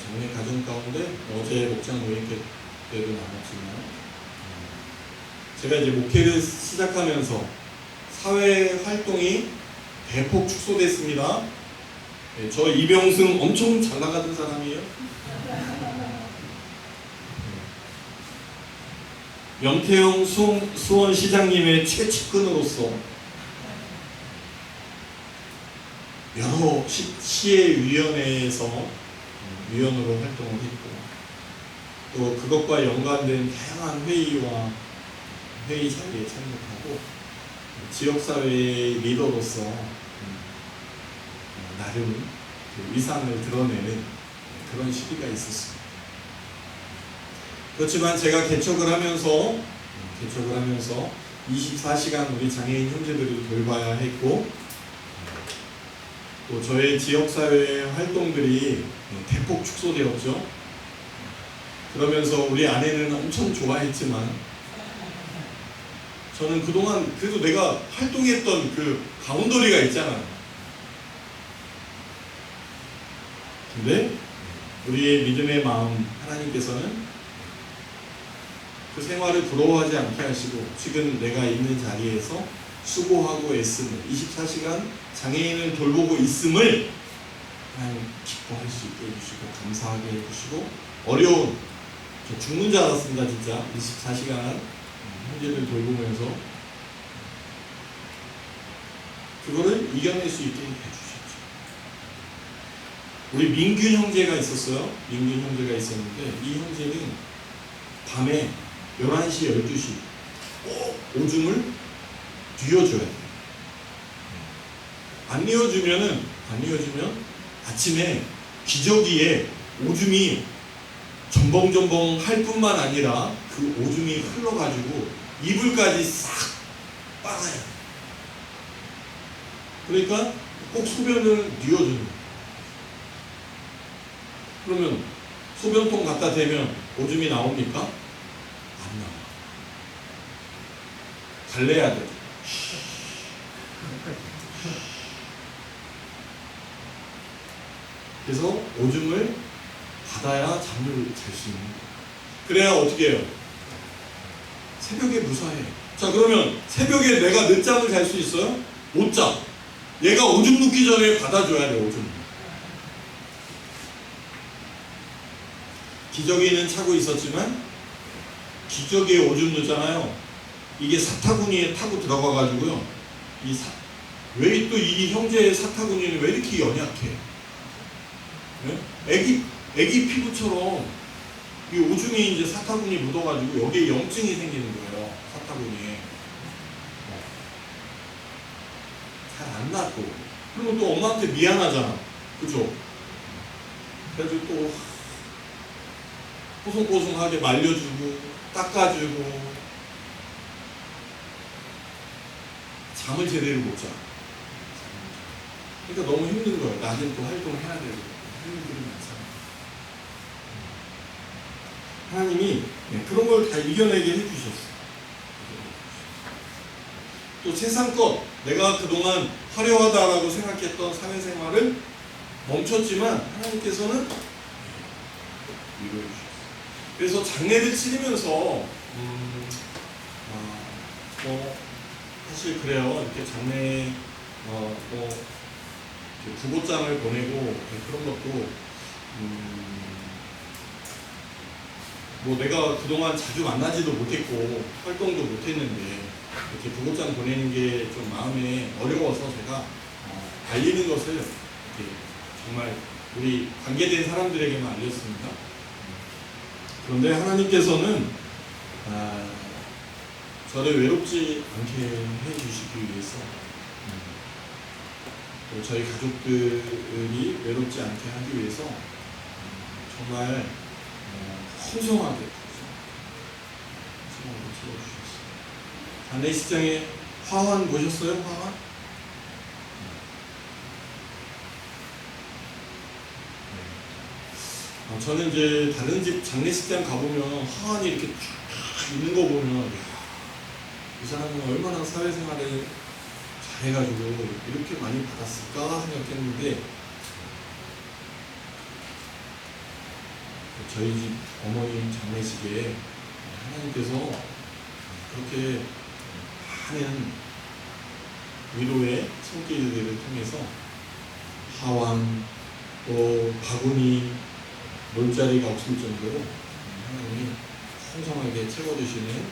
장례 가정 가운데 어제 목장 모임 때도 나눴지만 제가 이제 목회를 시작하면서 사회 활동이 대폭 축소됐습니다. 네, 저 이병승 엄청 잘 나가던 사람이에요. 염태영 수원시장님의 최측근으로서 여러 시의위원회에서 위원으로 활동을 했고 또 그것과 연관된 다양한 회의와 회의 자리에 참석하고 지역사회의 리더로서 나름 그 위상을 드러내는 그런 시기가 있었습니다. 그렇지만 제가 개척을 하면서 24시간 우리 장애인 형제들을 돌봐야 했고 또 저의 지역사회 활동들이 대폭 축소되었죠. 그러면서 우리 아내는 엄청 좋아했지만 저는 그동안 그래도 내가 활동했던 그 바운더리가 있잖아요. 근데 우리의 믿음의 마음 하나님께서는 그 생활을 부러워하지 않게 하시고 지금 내가 있는 자리에서 수고하고 애씀을 24시간 장애인을 돌보고 있음을 하나님 기뻐할 수 있게 해주시고 감사하게 해주시고 어려운 저 죽는 줄 알았습니다. 진짜 24시간 형제를 돌보면서 그거를 이겨낼 수 있게 해주셨죠. 우리 민균 형제가 있었어요. 민균 형제가 있었는데 이 형제는 밤에 11시, 12시 꼭 오줌을 뉘어줘야 돼요. 안 뉘어주면 아침에 기저귀에 오줌이 전벙전벙 할 뿐만 아니라 그 오줌이 흘러가지고 이불까지 싹 빨아야 돼요. 그러니까 꼭 소변을 뉘어주는 거예요. 그러면 소변통 갖다 대면 오줌이 나옵니까? 안 나와. 달래야 돼. 그래서 오줌을 받아야 잠을 잘 수 있는 거예요. 그래야 어떻게 해요? 새벽에 무사해. 자, 그러면 새벽에 내가 늦잠을 잘 수 있어요? 못 자. 얘가 오줌 눕기 전에 받아줘야 돼, 오줌. 기저귀는 차고 있었지만 기저귀에 오줌 넣잖아요. 이게 사타구니에 타고 들어가가지고요. 왜 또 이 형제의 사타구니는 왜 이렇게 연약해? 네? 애기 피부처럼 이 오줌이 이제 사타구니 묻어가지고 여기에 염증이 생기는 거예요. 사타구니에. 잘 안 낫고. 그러면 또 엄마한테 미안하잖아. 그죠? 그래서 또 뽀송뽀송하게 말려주고 닦아주고 잠을 제대로 못 자. 그러니까 너무 힘든 거예요. 낮엔 또 활동해야 되고 할 일들이 많잖아요. 하나님이 그런 걸 다 이겨내게 해주셨어요. 또 세상 것, 내가 그동안 화려하다라고 생각했던 사회생활을 멈췄지만 하나님께서는 이루어 주셨어요. 그래서 장례를 치르면서 사실 그래요. 이렇게 장례 부고장을 보내고 그런 것도 뭐 내가 그동안 자주 만나지도 못했고 활동도 못했는데 이렇게 부고장 보내는 게 좀 마음에 어려워서 제가 알리는 것을 이렇게 정말 우리 관계된 사람들에게만 알렸습니다. 그런데 하나님께서는 저를 외롭지 않게 해주시기 위해서 또 저희 가족들이 외롭지 않게 하기 위해서 정말 풍성하게 채워주셨어요. 장례식장에 화환 보셨어요? 화환? 저는 이제 다른 집 장례식장 가보면 화환이 이렇게 쫙 있는 거 보면 이 사람은 얼마나 사회생활을 잘해가지고 이렇게 많이 받았을까 생각했는데 저희 집 어머님 장례식에 하나님께서 그렇게 많은 위로의 손길들을 통해서 하완 또 바구니 놀자리가 없을 정도로 하나님이 풍성하게 채워주시는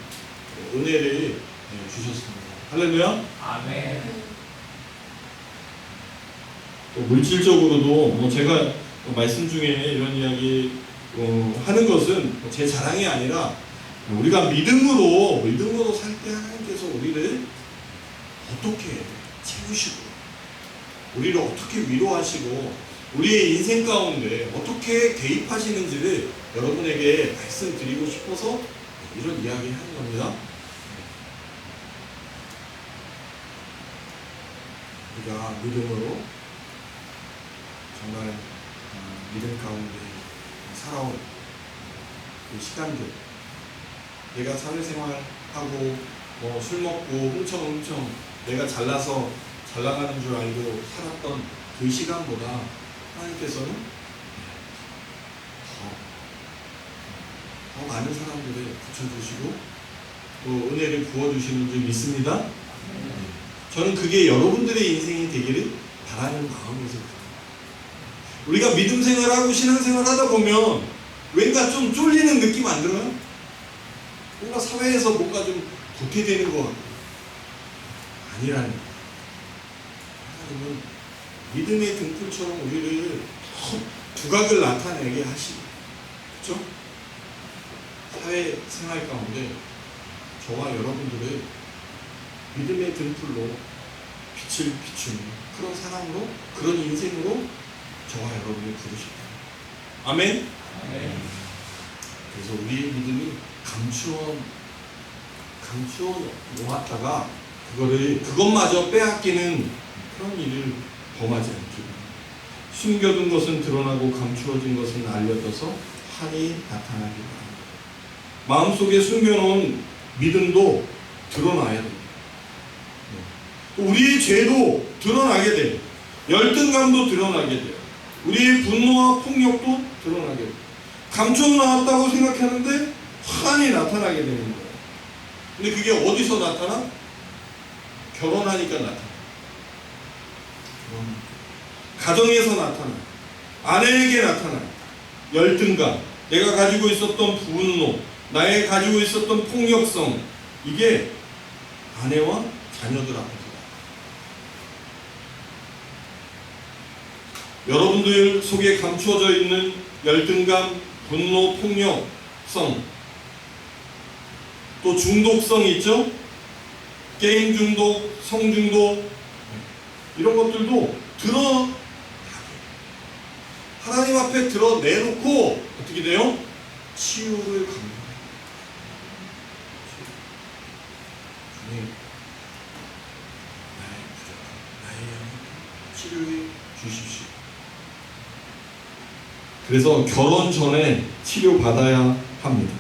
은혜를 주셨습니다. 할렐루야. 아멘. 또 물질적으로도 뭐 제가 말씀 중에 이런 이야기 하는 것은 제 자랑이 아니라 우리가 믿음으로 살 때 하나님께서 우리를 어떻게 채우시고 우리를 어떻게 위로하시고 우리의 인생 가운데 어떻게 개입하시는지를 여러분에게 말씀드리고 싶어서 이런 이야기 하는 겁니다. 우리가 믿음으로 정말 믿음 가운데 살아온 그 시간들, 내가 사회생활하고 술 먹고 흥청흥청 내가 잘나서 잘 나가는 줄 알고 살았던 그 시간보다 하나님께서는 더 많은 사람들을 붙여주시고 또 은혜를 부어주시는 줄 믿습니다. 저는 그게 여러분들의 인생이 되기를 바라는 마음에서 그래요. 우리가 믿음 생활하고 신앙 생활하다 보면 왠가 좀 쫄리는 느낌 안 들어요? 뭔가 사회에서 뭔가 좀 도태되는 것 같고 아니라는 거예요. 하나님은 믿음의 등불처럼 우리를 두각을 나타내게 하시고, 그렇죠? 사회 생활 가운데 저와 여러분들을 믿음의 등불로 빛을 비추는 그런 사람으로, 그런 인생으로 저와 여러분을 부르셨다. 아멘? 아멘. 그래서 우리의 믿음이 감추어 놓았다가 그것마저 빼앗기는 그런 일을 범하지 않기를, 숨겨둔 것은 드러나고 감추어진 것은 알려져서 환히 나타나기 바랍니다. 마음속에 숨겨놓은 믿음도 드러나야 됩니다. 우리의 죄도 드러나게 돼요. 열등감도 드러나게 돼요. 우리의 분노와 폭력도 드러나게 돼요. 감춰놨다고 생각하는데 환히 나타나게 되는 거예요. 근데 그게 어디서 나타나? 결혼하니까 나타나. 가정에서 나타나. 아내에게 나타나. 열등감, 내가 가지고 있었던 분노, 나의 가지고 있었던 폭력성, 이게 아내와 자녀들 앞에서 여러분들 속에 감추어져 있는 열등감, 분노, 폭력성, 또 중독성 있죠? 게임 중독, 성 중독, 이런 것들도 하나님 앞에 드러내놓고 어떻게 돼요? 치유를 강요해요. 주님, 나의 부족함, 나의 영역 치료해 주십시오. 그래서 결혼 전에 치료받아야 합니다.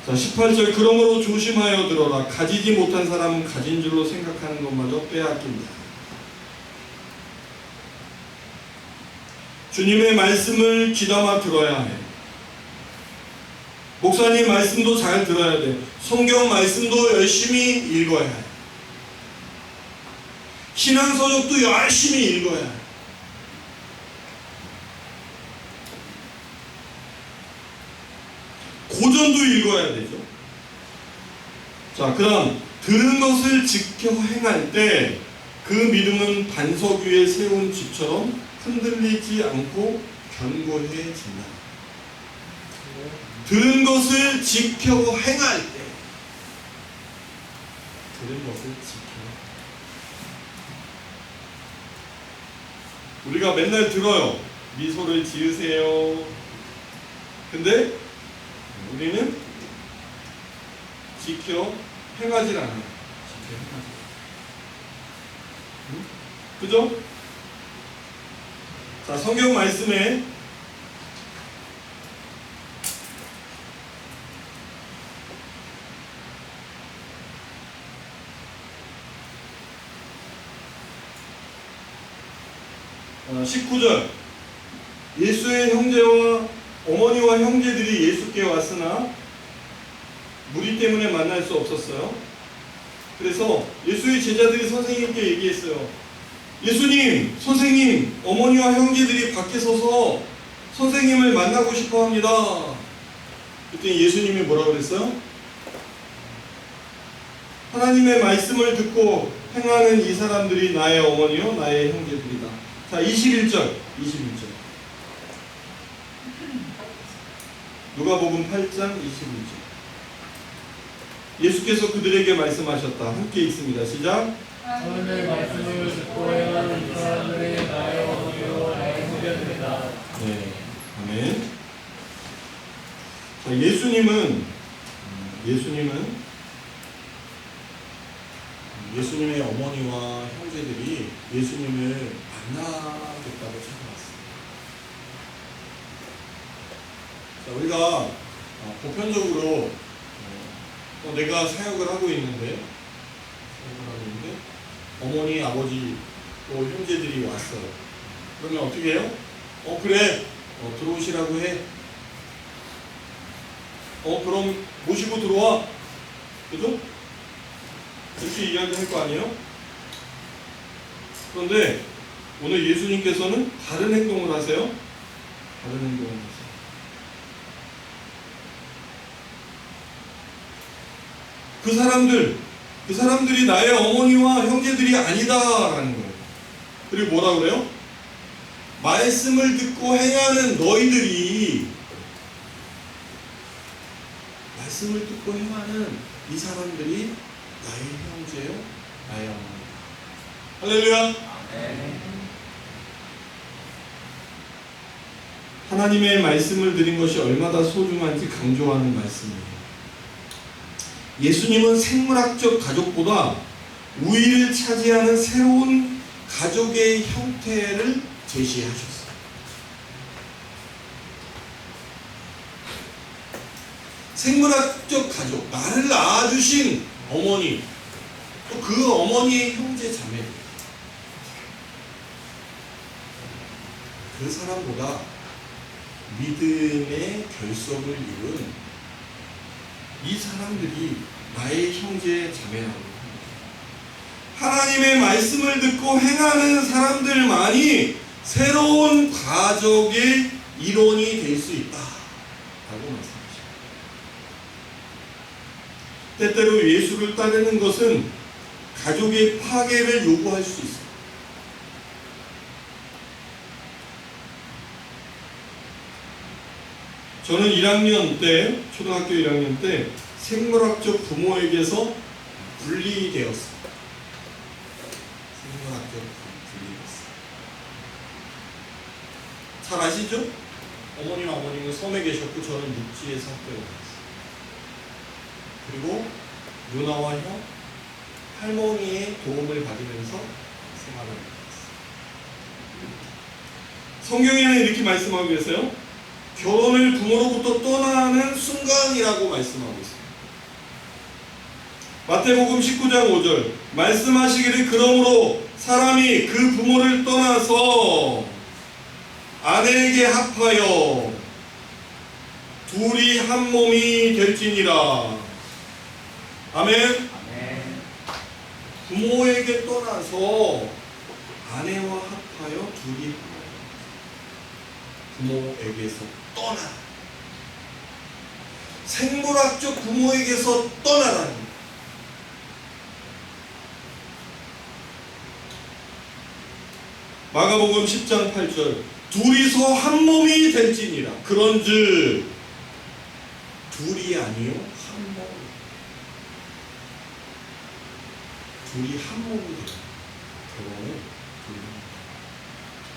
자, 18절, 그러므로 조심하여 들어라. 가지지 못한 사람은 가진 줄로 생각하는 것마저 빼앗긴다. 주님의 말씀을 귀담아 들어야 해. 목사님 말씀도 잘 들어야 돼. 성경 말씀도 열심히 읽어야 해. 신앙서적도 열심히 읽어야 해. 고전도 읽어야 되죠. 자, 그럼 들은 것을 지켜 행할 때 그 믿음은 반석 위에 세운 집처럼 흔들리지 않고 견고해진다. 들은 것을 지켜 행할 때, 들은 것을 지켜. 우리가 맨날 들어요. 미소를 지으세요. 근데 우리는 지켜 행하질 않아요. 지켜 행하지. 응? 그죠? 자, 성경 말씀에 어, 19절, 예수의 형제와 어머니와 형제들이 예수께 왔으나 무리 때문에 만날 수 없었어요. 그래서 예수의 제자들이 선생님께 얘기했어요. 예수님, 선생님, 어머니와 형제들이 밖에 서서 선생님을 만나고 싶어 합니다. 그때 예수님이 뭐라고 그랬어요? 하나님의 말씀을 듣고 행하는 이 사람들이 나의 어머니요 나의 형제들이다. 자, 21절. 누가복음 8장 21절. 예수께서 그들에게 말씀하셨다. 함께 읽습니다. 시작. 하나님의 말씀을 듣고 행하는 이 사람들이 나의 어머니요 나의 형제들이다. 네, 아멘. 자, 예수님의 어머니와 형제들이 예수님을 만나겠다고 찾아왔어요. 자, 우리가 보편적으로 내가 사역을 하고 있는데 어머니, 아버지, 또 형제들이 왔어요. 그러면 어떻게 해요? 그래, 들어오시라고 해. 그럼 모시고 들어와. 그죠? 이렇게 이야기할 거 아니에요? 그런데 오늘 예수님께서는 다른 행동을 하세요. 다른 행동을 하세요. 그 사람들이 나의 어머니와 형제들이 아니다라는 거예요. 그리고 뭐라 그래요? 말씀을 듣고 행하는 너희들이, 말씀을 듣고 행하는 이 사람들이 나의 형제요, 나의 어머니. 할렐루야. 하나님의 말씀을 드린 것이 얼마나 소중한지 강조하는 말씀이에요. 예수님은 생물학적 가족보다 우위를 차지하는 새로운 가족의 형태를 제시하셨어요. 생물학적 가족, 나를 낳아주신 어머니, 또 그 어머니의 형제 자매, 그 사람보다 믿음의 결석을 이룬 이 사람들이 나의 형제 자매라고 합니다. 하나님의 말씀을 듣고 행하는 사람들만이 새로운 가족의 일원이 될 수 있다 라고 말씀하십니다. 때때로 예수를 따르는 것은 가족의 파괴를 요구할 수 있습니다. 저는 1학년 때, 초등학교 1학년 때 생물학적 부모에게서 분리되었어요. 생물학적 분리되었어요. 잘 아시죠? 어머님은 섬에 계셨고 저는 육지에서 학교에 다녔어요. 그리고 누나와 형, 할머니의 도움을 받으면서 생활을 했어요. 성경에는 이렇게 말씀하고 계세요. 결혼을 부모로부터 떠나는 순간이라고 말씀하고 있습니다. 마태복음 19장 5절 말씀하시기를 그러므로 사람이 그 부모를 떠나서 아내에게 합하여 둘이 한 몸이 될지니라. 아멘. 부모에게 떠나서 아내와 합하여 둘이 부모에게서 떠나. 생물학적 부모에게서 떠나라는 거예요. 마가복음 10장 8절 둘이서 한 몸이 될지니라. 그런즉 둘이 아니요 한 몸. 둘이 한 몸이 돼요. 결혼은 둘이.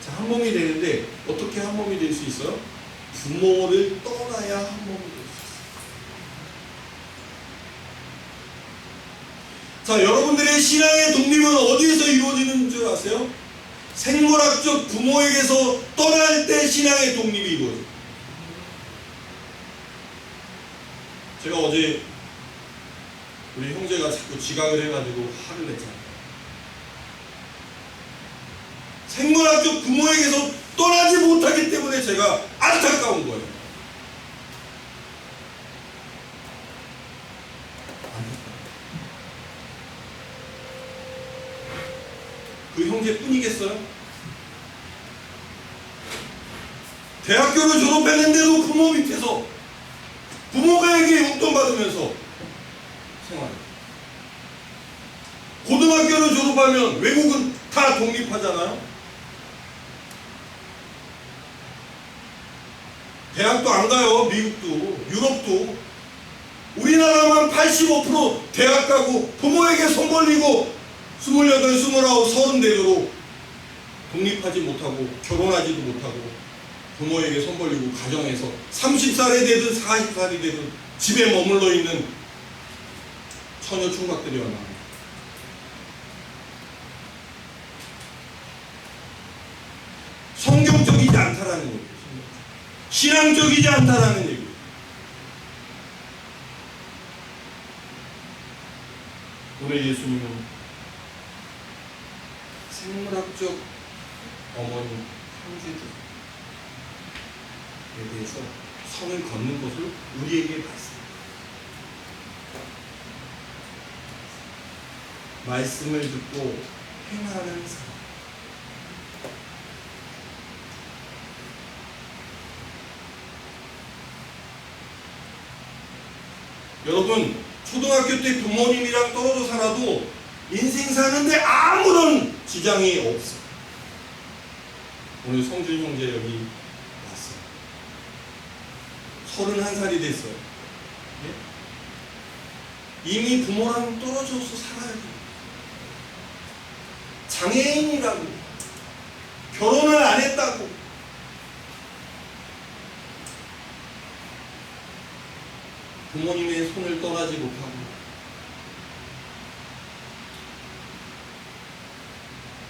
자, 한 몸이 되는데 어떻게 한 몸이 될 수 있어요? 부모를 떠나야 한 몸이 될 수 있어요. 자, 여러분들의 신앙의 독립은 어디에서 이루어지는 줄 아세요? 생물학적 부모에게서 떠날 때 신앙의 독립이 이루어져요. 제가 어제 우리 형제가 자꾸 지각을 해가지고 화를 냈잖아요. 생물학적 부모에게서 떠나지 못하기 때문에 제가 안타까운 거예요. 그 형제뿐이겠어요? 대학교를 졸업했는데도 부모 밑에서 부모에게 용돈 받으면서 생활해요. 고등학교를 졸업하면 외국은 다 독립하잖아요. 대학도 안 가요. 미국도 유럽도. 우리나라만 85% 대학 가고 부모에게 손 벌리고 28, 29, 30 되도록 독립하지 못하고 결혼하지도 못하고 부모에게 손 벌리고 가정에서 30살이 되든 40살이 되든 집에 머물러 있는 처녀 총각들이 얼마나. 성경적이지 않다라는 거예요. 신앙적이지 않다라는 얘기예요. 오늘 예수님은 생물학적 어머니, 형제들에 대해서 선을 걷는 것을 우리에게 말씀합니다. 말씀을 듣고 행하는 사람. 여러분, 초등학교 때 부모님이랑 떨어져 살아도 인생 사는데 아무런 지장이 없어. 오늘 성준 형제 여기 왔어요. 31살이 됐어요. 예? 이미 부모랑 떨어져서 살아야 돼요. 장애인이라고, 결혼을 안 했다고, 부모님의 손을 떠나지 못하고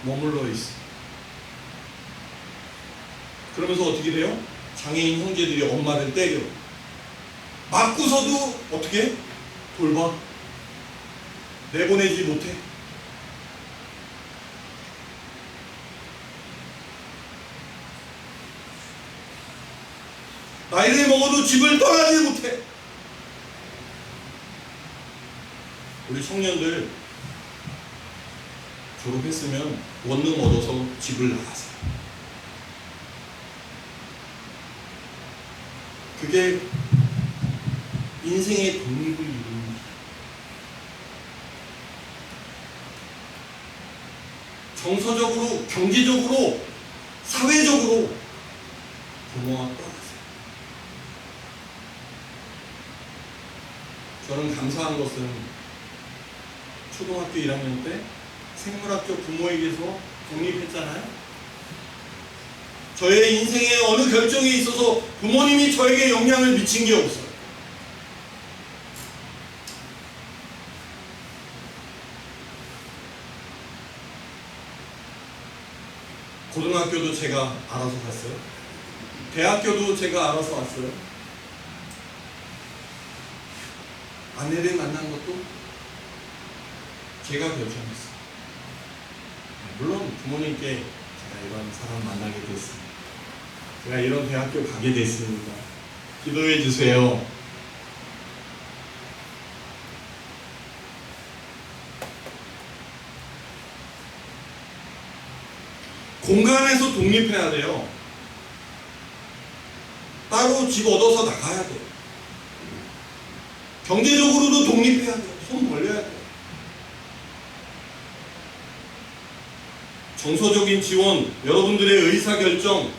머물러 있어. 그러면서 어떻게 돼요? 장애인 형제들이 엄마를 때려. 맞고서도 어떻게? 돌봐. 내보내지 못해. 나이를 먹어도 집을 떠나지 못해. 우리 청년들 졸업했으면 원룸 얻어서 집을 나가세요. 그게 인생의 독립을 이룹니다. 정서적으로, 경제적으로, 사회적으로 부모와 떠나세요. 저는 감사한 것은 초등학교 1학년 때 생물학적 부모에게서 독립했잖아요. 저의 인생의 어느 결정에 있어서 부모님이 저에게 영향을 미친 게 없어요. 고등학교도 제가 알아서 갔어요. 대학교도 제가 알아서 왔어요. 아내를 만난 것도 제가 결정했어요. 물론 부모님께 제가 이런 사람 만나게 됐습니다. 제가 이런 대학교 가게 됐습니다. 기도해 주세요. 공간에서 독립해야 돼요. 따로 집 얻어서 나가야 돼요. 경제적으로도 독립해야 돼요. 손 벌려야 돼요. 정서적인 지원, 여러분들의 의사결정.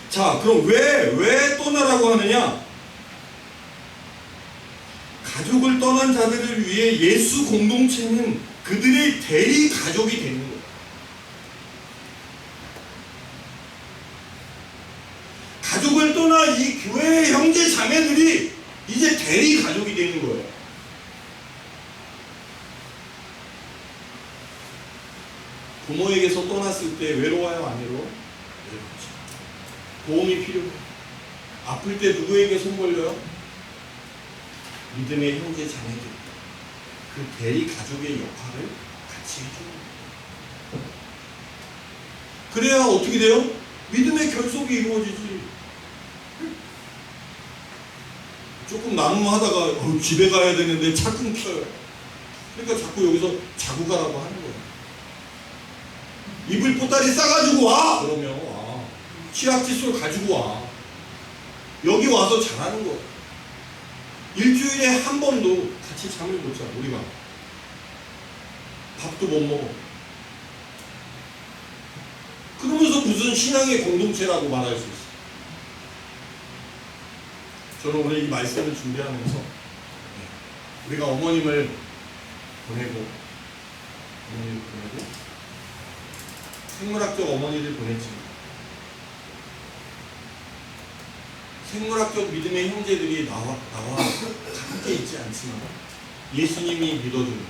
자, 그럼 왜 떠나라고 하느냐? 가족을 떠난 자들을 위해 예수 공동체는 그들의 대리 가족이 되는 거예요. 가족을 떠나 이 교회의 형제 자매들이 이제 대리 가족이 되는 거예요. 부모에게서 떠났을 때 외로워요, 안 외로워? 외롭죠. 도움이 필요해요. 아플 때 누구에게 손 벌려요? 믿음의 형제 자매들. 그 대리 가족의 역할을 같이 해주는 거예요. 그래야 어떻게 돼요? 믿음의 결속이 이루어지지. 조금 난무하다가 집에 가야 되는데 차 끊겨요. 그러니까 자꾸 여기서 자고 가라고 하는 거예요. 이불 보따리 싸가지고 와! 그러면 와. 치약 칫솔 가지고 와. 여기 와서 잘하는 거예요. 일주일에 한 번도 같이 잠을 못 자, 우리가. 밥도 못 먹어. 그러면서 무슨 신앙의 공동체라고 말할 수 있어요. 저는 오늘 이 말씀을 준비하면서 우리가 어머님을 보내고 생물학적 어머니를 보냈지만 생물학적 믿음의 형제들이 나와 함께 있지 않지만 예수님이 믿어준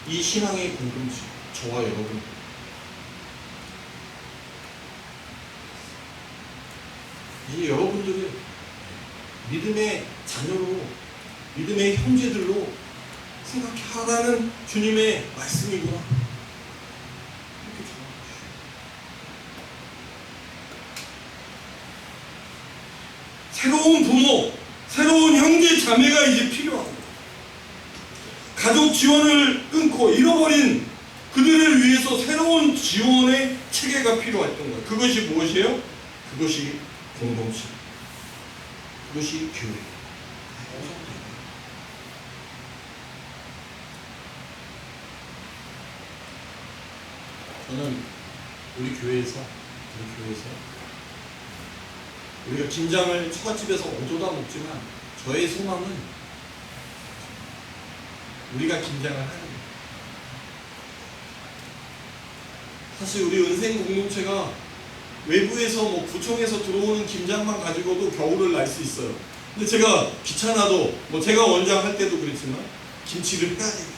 이 신앙의 공동체, 저와 여러분, 이제 여러분들을 믿음의 자녀로, 믿음의 형제들로 생각하라는 주님의 말씀이구나. 이렇게 새로운 부모, 새로운 형제 자매가 이제 필요하고, 가족 지원을 끊고 잃어버린 그들을 위해서 새로운 지원의 체계가 필요했던 거예요. 그것이 무엇이에요? 그것이 공동체. 그것이 교회. 저는 우리 교회에서 우리가 김장을 처갓집에서 어쩌다 먹지만 저의 소망은 우리가 김장을 하는 거예요. 사실 우리 은생 공동체가 외부에서 뭐 구청에서 들어오는 김장만 가지고도 겨울을 날 수 있어요. 근데 제가 귀찮아도 뭐 제가 원장 할 때도 그랬지만 김치를 해야 돼요.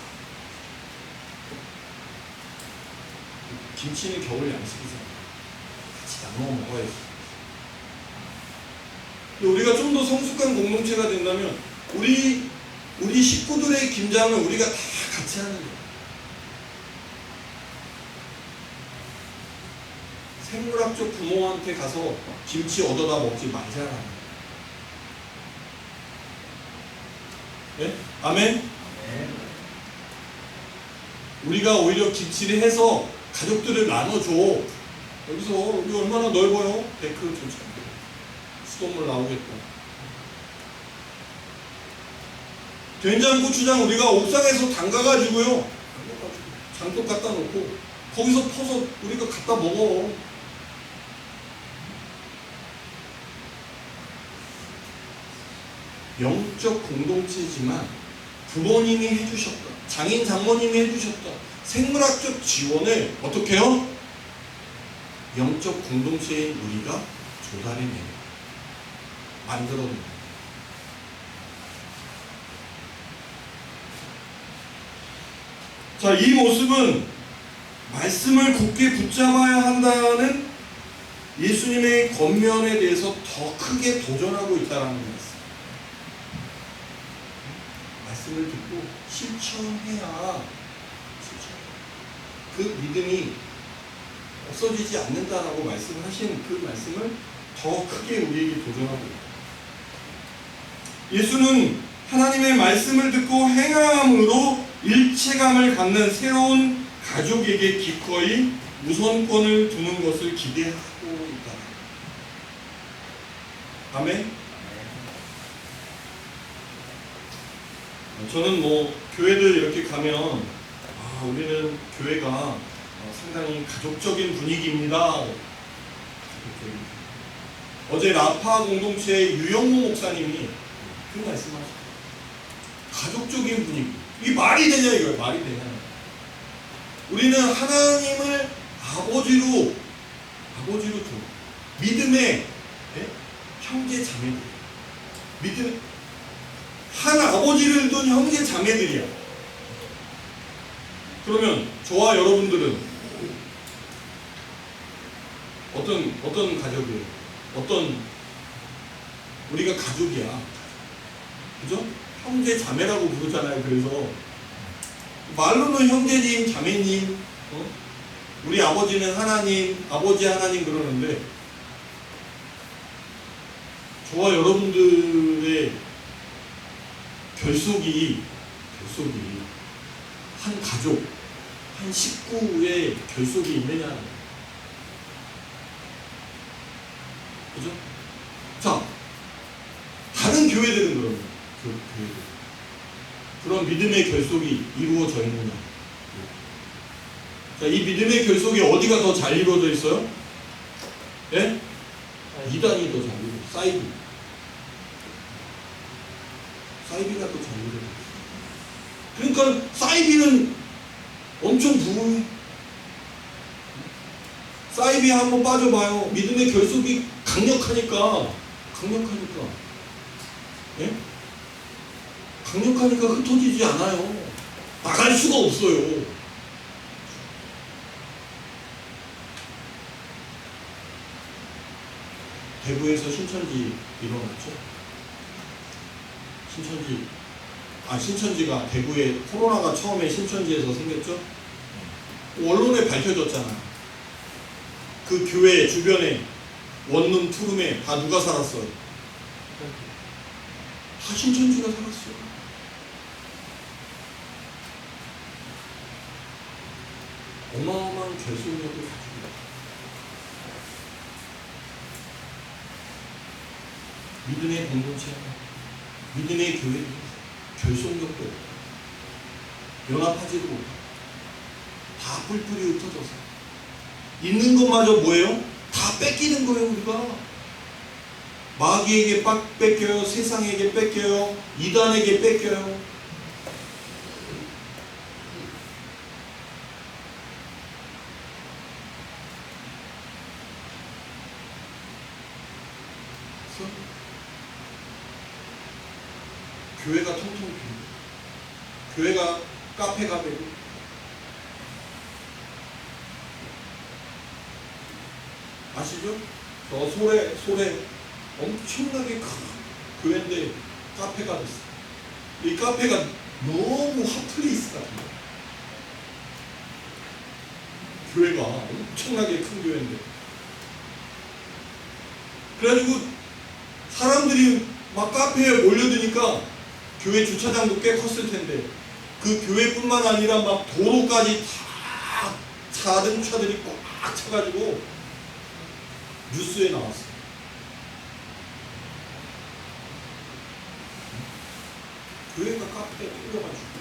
김치는 겨울 양식이잖아요. 같이 나눠 먹어야지. 근데 우리가 좀 더 성숙한 공동체가 된다면 우리 식구들의 김장을 우리가 다 같이 하는 거예요. 생물학적 부모한테 가서 김치 얻어다 먹지 말자라는. 네? 아멘? 네. 우리가 오히려 김치를 해서 가족들을 나눠줘. 여기서 우리 얼마나 넓어요? 데크 좋죠. 수돗물 나오겠다. 된장, 고추장 우리가 옥상에서 담가가지고요. 장독 갖다 놓고 거기서 퍼서 우리가 갖다 먹어. 영적 공동체지만 부모님이 해주셨다. 장인 장모님이 해주셨다. 생물학적 지원을 어떻게 해요? 영적 공동체인 우리가 조달해내요. 만들어내요. 자, 이 모습은 말씀을 굳게 붙잡아야 한다는 예수님의 권면에 대해서 더 크게 도전하고 있다는 말씀. 말씀을 듣고 실천해야 그 믿음이 없어지지 않는다라고 말씀하신 그 말씀을 더 크게 우리에게 도전하고 있습니다. 예수는 하나님의 말씀을 듣고 행함으로 일체감을 갖는 새로운 가족에게 기꺼이 우선권을 두는 것을 기대하고 있다. 아멘? 저는 뭐 교회들 이렇게 가면 우리는 교회가 상당히 가족적인 분위기입니다. 어제 라파 공동체의 유영모 목사님이 그 말씀하셨어요. 가족적인 분위기. 이게 말이 되냐 이거예요. 말이 되냐. 우리는 하나님을 아버지로 두 믿음의 형제 자매들. 믿음 한 아버지를 둔 형제 자매들이야. 그러면 저와 여러분들은 어떤 가족이에요? 우리가 가족이야. 그죠? 형제 자매라고 부르잖아요. 그래서 말로는 형제님, 자매님, 우리 아버지는 하나님, 아버지 하나님 그러는데 저와 여러분들의 결속이 한 가족, 한 식구의 결속이 있느냐. 그죠? 자, 다른 교회들은 그러면 그런 믿음의 결속이 이루어져 있느냐. 자, 이 믿음의 결속이 어디가 더 잘 이루어져 있어요? 예? 이단이 더 잘 이루어져 있어요. 사이비가 더 잘 이루어져 있어요. 그러니까 사이비는 엄청 부흥해. 사이비 한번 빠져봐요. 믿음의 결속이 강력하니까. 예? 강력하니까 흩어지지 않아요. 나갈 수가 없어요. 대구에서 신천지 일어났죠? 신천지가 대구에 코로나가 처음에 신천지에서 생겼죠? 언론에 밝혀졌잖아. 그 교회 주변에 원룸, 투룸에 다 누가 살았어요? 다 신천지가 살았어요. 어마어마한 결속력을 가지고 있다. 믿음의 공동체가, 믿음의 교회는 결속력도 없고 연합하지도 못하고 다 뿔뿔이 흩어져서 있는 것마저 뭐예요? 다 뺏기는 거예요. 우리가 마귀에게 뺏겨요, 세상에게 뺏겨요, 이단에게 뺏겨요. 교회가 통통 빈다. 교회가 카페가 되고 아시죠? 저 소래 엄청나게 큰 교회인데 카페가 됐어. 이 카페가 너무 핫플레이스 같은 거야. 교회가 엄청나게 큰 교회인데 그래가지고 사람들이 막 카페에 몰려드니까 교회 주차장도 꽤 컸을 텐데 그 교회뿐만 아니라 막 도로까지 다 자동차들이 꽉 차가지고 뉴스에 나왔어. 교회가 카페에 뚫려가지고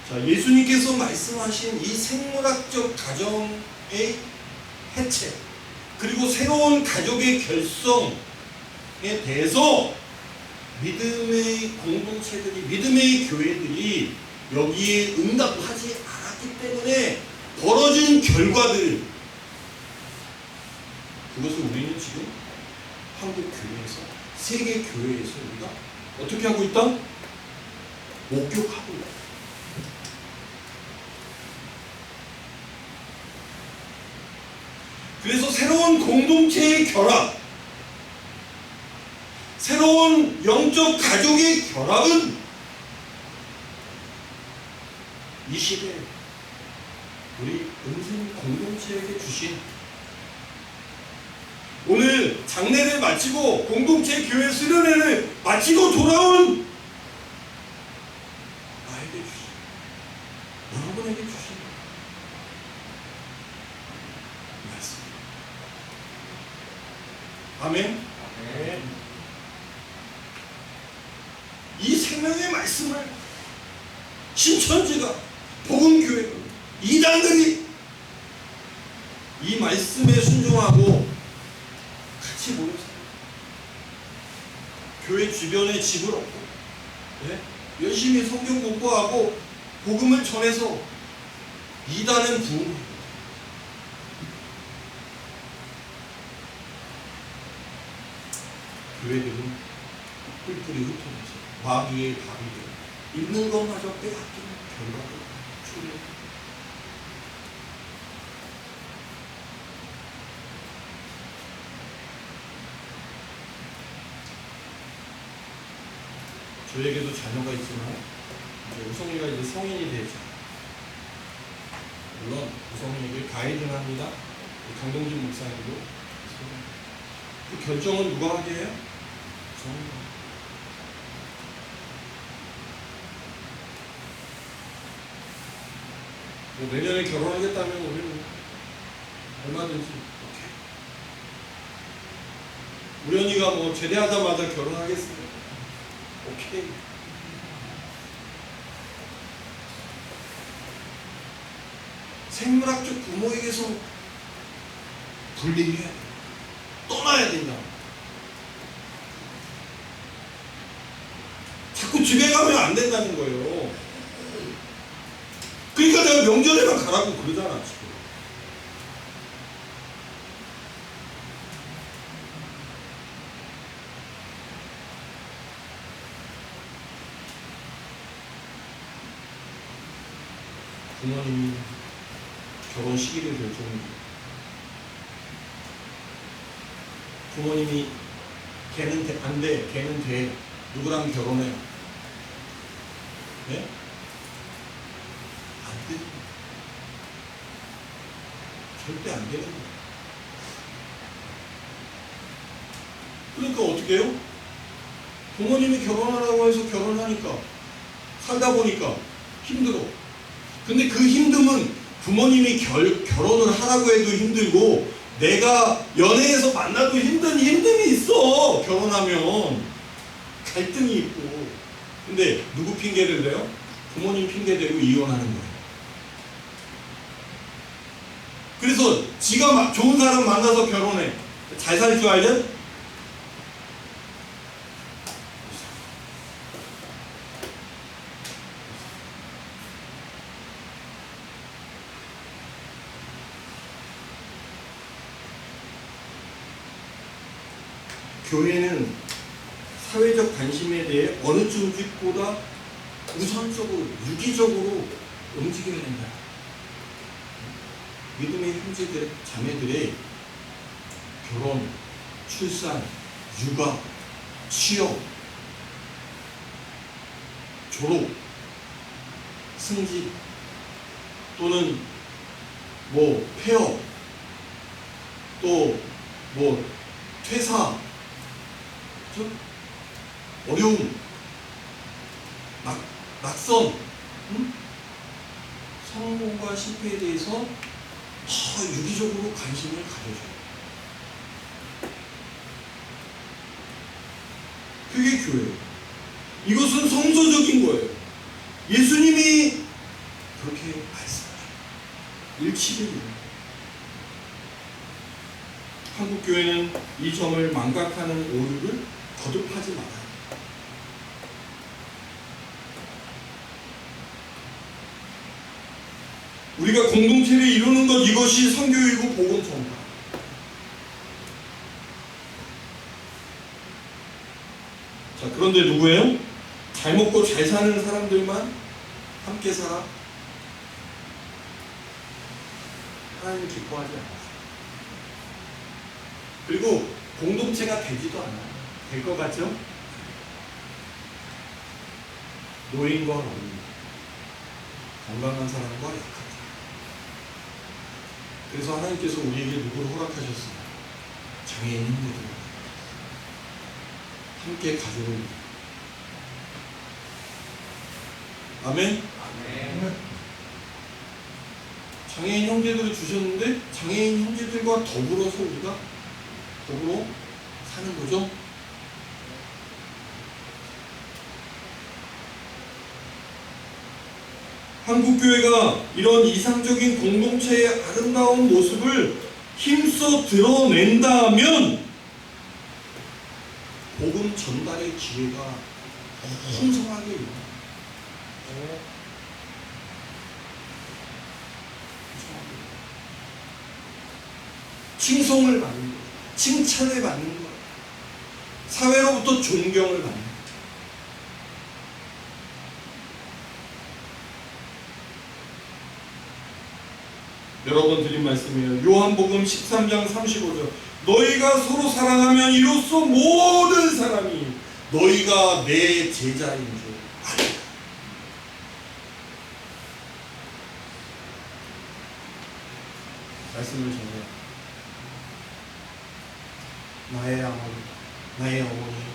자, 예수님께서 말씀하신 이 생물학적 가정의 해체 그리고 새로운 가족의 결성에 대해서 믿음의 공동체들이 믿음의 교회들이 여기에 응답하지 않았기 때문에 벌어진 결과들 그것을 우리는 지금 한국 교회에서 세계 교회에서 우리가 어떻게 하고 있다? 목격하고 있다. 그래서 새로운 공동체의 결합, 새로운 영적 가족의 결합은 이 시대에 우리 은신 공동체에게 주신 오늘 장례를 마치고 공동체 교회 수련회를 마치고 돌아온 나에게 주신 여러분에게 주신 말씀. 아멘. 이 생명의 말씀을 신천지가 복음교회가 이단들이 이 말씀에 순종하고 같이 모여서 교회 주변에 집을 얻고 열심히 성경 공부하고 복음을 전해서 이단은 부흥합니다. 교회들은 뿔뿔이 흩어져서 마귀의 밥이 되고 있는 것마저 빼앗기는 결과를 초래합니다. 저에게도 자녀가 있지만 이제 우성이가 이제 성인이 되죠. 물론 우성이에게 가이드를 합니다. 강동진 목사님도 그 결정은 누가 하게 해요? 저는. 뭐 내년에 결혼하겠다면 우리는 얼마든지 오케이. 우리 언니가 뭐 제대하자마자 결혼하겠습니다. 오케이. 생물학적 부모에게서 분리해야 돼. 떠나야 된다. 자꾸 집에 가면 안 된다는 거예요. 그러니까 내가 명절에만 가라고 그러잖아 지금. 부모님이 결혼 시기를 결정합니다. 부모님이 걔는 안 돼, 걔는 돼. 누구랑 결혼해? 네? 안 돼. 절대 안 되는 거예요. 그러니까 어떻게 해요? 부모님이 결혼하라고 해서 결혼하니까 살다 보니까 힘들어. 근데 그 힘듦은 부모님이 결혼을 하라고 해도 힘들고 내가 연애해서 만나도 힘든 힘듦이 있어. 결혼하면 갈등이 있고. 근데 누구 핑계를 대요? 부모님 핑계 대고 이혼하는 거예요. 그래서 지가 좋은 사람 만나서 결혼해. 잘 살 줄 알냐? 교회는 사회적 관심에 대해 어느 조직보다 우선적으로 유기적으로 움직여야 된다. 믿음의 형제들, 자매들의 결혼, 출산, 육아, 취업, 졸업, 승진 또는 뭐 폐업 또 뭐 퇴사, 어려움, 낙선, 성공과 실패에 대해서 유기적으로 관심을 가져줘요. 그게 교회예요. 이것은 성서적인 거예요. 예수님이 그렇게 말씀하셔요. 일치되고요. 한국 교회는 이 점을 망각하는 오류를 거듭하지 말아요. 우리가 공동체를 이루는 것, 이것이 선교이고 복음 전파. 자, 그런데 누구예요? 잘 먹고 잘 사는 사람들만 함께 살아? 하나님 기뻐하지 않았어요. 그리고 공동체가 되지도 않아요. 될 것 같죠? 노인과 어린, 건강한 사람과 약한 사람. 그래서 하나님께서 우리에게 누구를 허락하셨어요? 장애인 형제들 함께 가족을. 아멘? 아멘. 장애인 형제들을 주셨는데 장애인 형제들과 더불어서 우리가 더불어 사는 거죠. 한국교회가 이런 이상적인 공동체의 아름다운 모습을 힘써 드러낸다면 복음 전달의 기회가 풍성하게 일어나요. 칭송을 받는 거예요. 칭찬을 받는 거예요. 사회로부터 존경을 받는 거예요. 여러분 드린 말씀이에요. 요한복음 13장 35절. 너희가 서로 사랑하면 이로써 모든 사람이 너희가 내 제자인 줄 알리라. 말씀을 전해요. 나의 어머니, 나의 형제.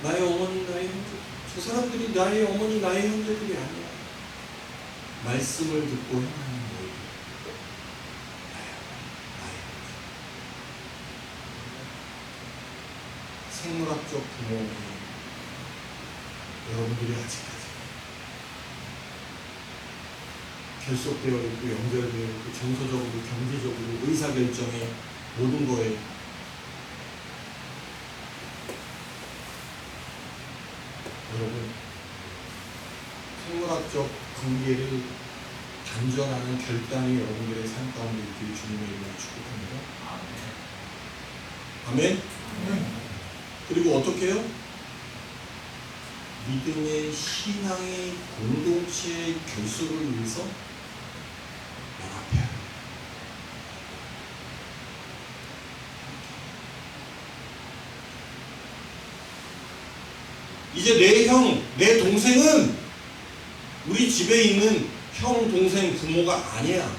나의 어머니, 나의 형제. 저 사람들이 나의 어머니, 나의 형제들이 아니야. 말씀을 듣고 행하는 너희들. 나의 어머니, 나의 형제. 생물학적 부모님, 여러분들이 아직까지 결속되어 있고 연결되어 있고 정서적으로, 경제적으로, 의사결정에 모든 거에 여러분 생물학적 관계를 단절하는 결단이 여러분들의 삶 가운데 있기를 주님의 이름으로 축복합니다. 아멘? 그리고 어떻게 해요? 믿음의 신앙의 공동체의 결속을 위해서 연합해야 해요. 이제 내 형, 내 동생은 우리 집에 있는 형, 동생, 부모가 아니야.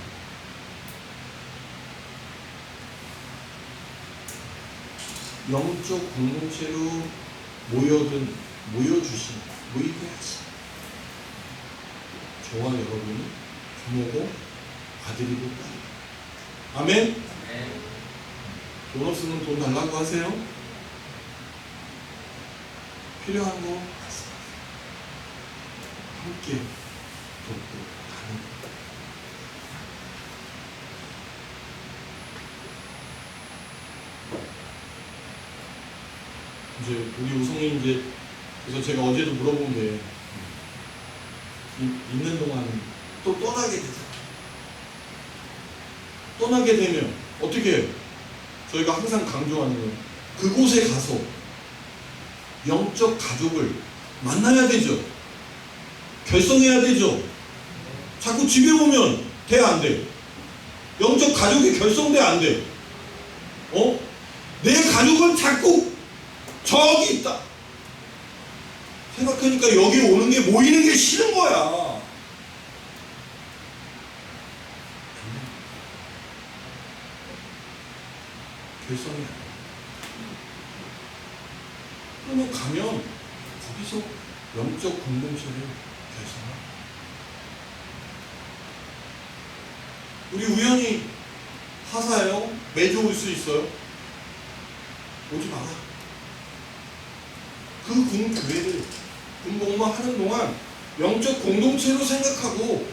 영적 공동체로 모여주신, 모이게 하신 저와 여러분이 부모고 아들이고 딸이고. 아멘? 돈 없으면 돈 달라고 하세요? 필요한 거 말씀하세요. 함께 돕고 가는 거. 이제 우리 우성이 이제 그래서 제가 어제도 물어본 게 있는 동안 또 떠나게 되잖아. 떠나게 되면 어떻게 해요? 저희가 항상 강조하는 건 그곳에 가서 영적 가족을 만나야 되죠. 결성해야 되죠. 자꾸 집에 오면 돼, 안 돼? 영적 가족이 결성돼, 안 돼? 내 가족은 자꾸 저기 있다. 생각하니까 여기 오는 게 모이는 게 싫은 거야. 결성이 안 돼. 그러면 가면 거기서 영적 공동체를 결성하고. 우리 우연히 하사예요? 매주 올 수 있어요? 오지 마라. 그 군교회를 군복무 하는 동안 영적 공동체로 생각하고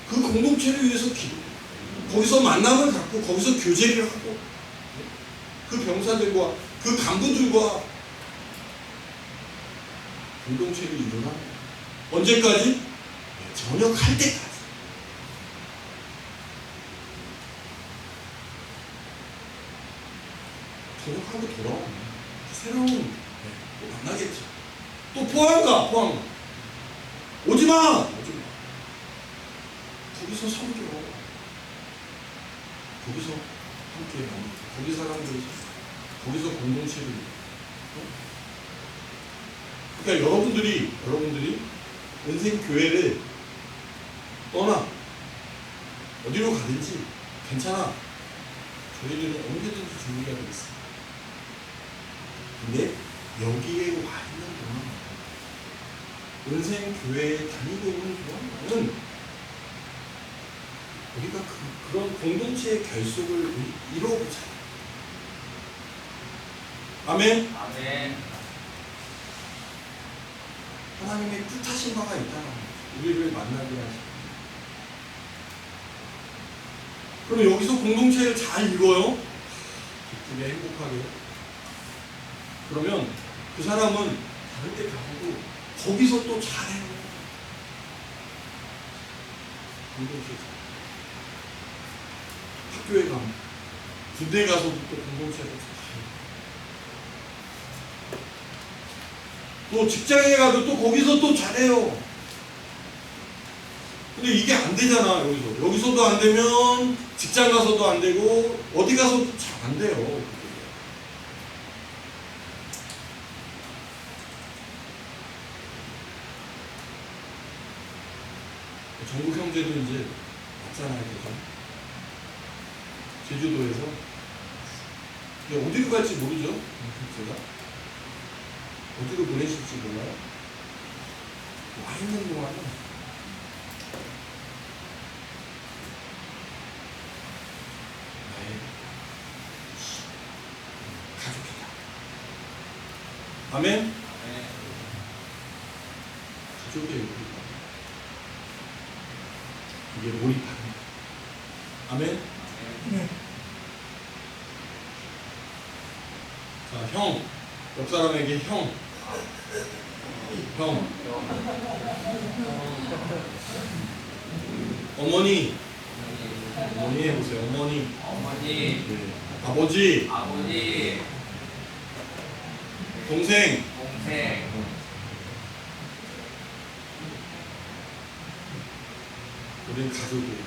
그 공동체를 위해서 기도해. 거기서 만남을 갖고 거기서 교제를 하고 그 병사들과 그 간부들과 공동체를 이루나 언제까지? 전역할 때까지. 전역하고 돌아오면 새로운 또 만나겠죠. 또 포항가 오지마. 거기서 섬겨. 거기서 함께 만나. 거기 사람들이 거기서 공동체를. 그러니까 여러분들이 은생교회를 떠나 어디로 가든지 괜찮아. 저희들은 언제든지 준비가 되어 있습니다. 근데 여기에 와 있는 동안 은생교회에 다니고 있는 동안은 우리가 그런 공동체의 결속을 이루어보자. 아멘? 아멘. 하나님의 뜻하신 바가 있다는 우리를 만나게 하시고. 그럼 여기서 공동체를 잘 이루어요? 기쁘게 행복하게. 그러면 그 사람은 다른 데 가고 거기서 또 잘해요. 공동체 학교에 가면 군대에 가서도 또 공동체가 잘해요. 또 직장에 가도 또 거기서 또 잘해요. 근데 이게 안 되잖아. 여기서도 안 되면 직장 가서도 안 되고 어디 가서도 잘 안 돼요. 전국 형제도 이제 왔잖아요. 그죠? 제주도에서. 근데 어디로 갈지 모르죠. 제가 어디로 보내실지 몰라요. 와 있는 동안은 나의 가족이다. 아멘? 가족이에요. 이게 몰입하는 거예요. 아멘? 네. 자, 형. 옆 사람에게 형. 어머니. 어머니 해보세요. 어머니. 네. 아버지. 동생. 우리는 가족이에요.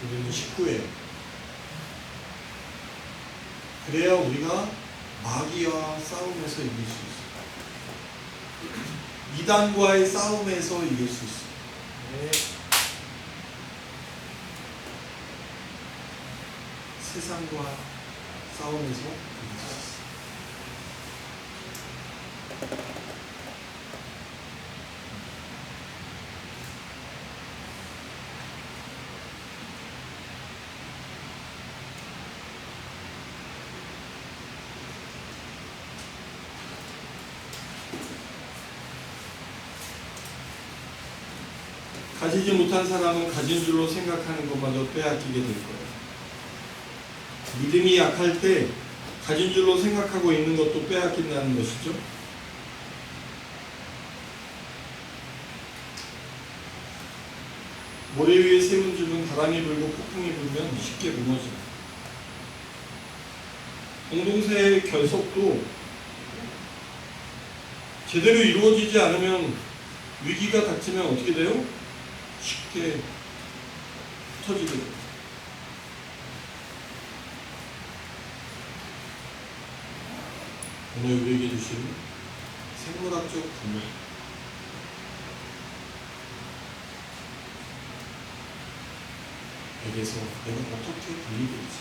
우리는 식구예요. 그래야 우리가 마귀와 싸움에서 이길 수 있어요. 이단과의 싸움에서 이길 수 있어요. 세상과 싸움에서 이길 수 있어요. 가지지 못한 사람은 가진 줄로 생각하는 것마저 빼앗기게 될 거예요. 믿음이 약할 때 가진 줄로 생각하고 있는 것도 빼앗긴다는 것이죠. 모래 위에 세운 집은 바람이 불고 폭풍이 불면 쉽게 무너져요. 공동체의 결속도 제대로 이루어지지 않으면, 위기가 닥치면 어떻게 돼요? 쉽게 터지게 돼요. 오늘 우리에게 주신 생물학적 분열, 에게서 내가 어떻게 분리되지,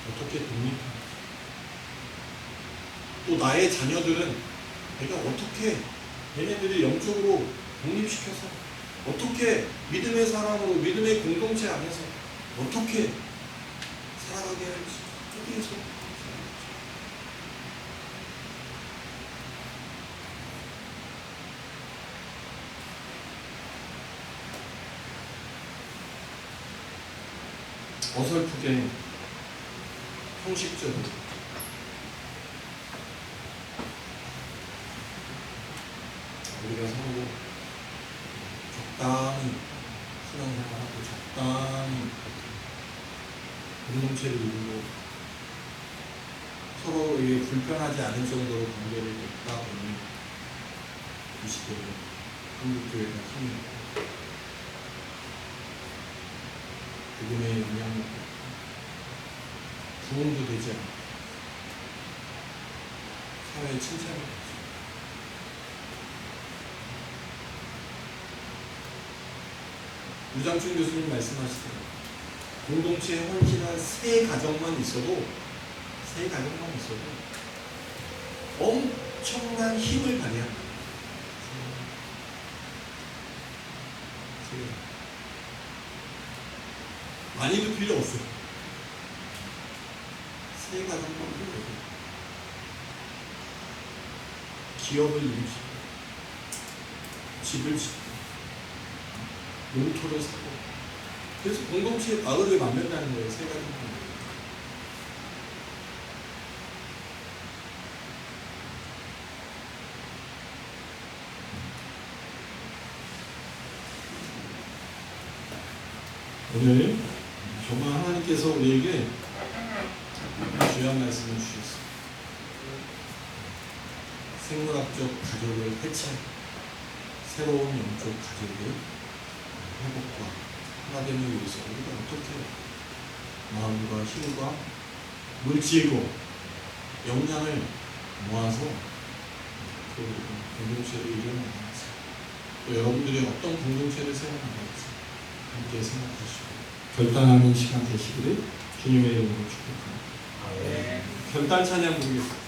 어떻게 독립하지, 또 나의 자녀들은 내가 어떻게 얘네들을 영적으로 독립시켜서 어떻게 믿음의 사람으로, 믿음의 공동체 안에서 어떻게 살아가게 할지, 어디에서 어설프게 형식적으로 우리가 서로 적당히 신앙생활하고 적당히 공동체를 이루고 서로에게 불편하지 않을 정도로 관계를 맺다 보니 이 시대에 한국교회가 힘이 있고 복음의 영향력, 부흥도 되지 않고 사회의 칭찬이 되죠. 유장춘 교수님 말씀하시더라고요. 공동체에 헌신한 세 가정만 있어도 엄청난 힘을 발휘한다. 많이도 필요 없어요. 세 가정만 필요해요. 기업을 일으키고, 집을 짓고, 용토를 사고, 그래서 공동체의 마을을 만든다는 거예요. 세 가정만. 오늘 정말 하나님께서 우리에게 중요한 말씀을 주셨어요. 생물학적 가족을 해체하고 새로운 영적 가족의 회복과 하나됨을 위해서 우리가 어떻게 마음과 힘과 물질과 역량을 모아서 그 공동체를 이뤄나가는지, 또 여러분들이 어떤 공동체를 세워나갈지 함께 생각하시고 결단하는 시간 되시기를 주님의 이름으로 축복합니다. 결단 찬양 부르겠습니다.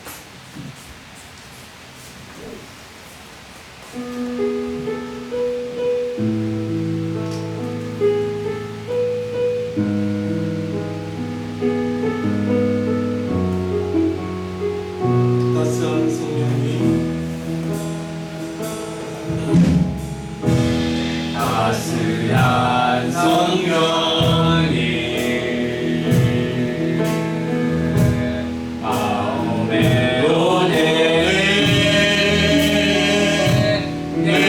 따스한 성령님, 따스한 성령님, 마음에 오네 내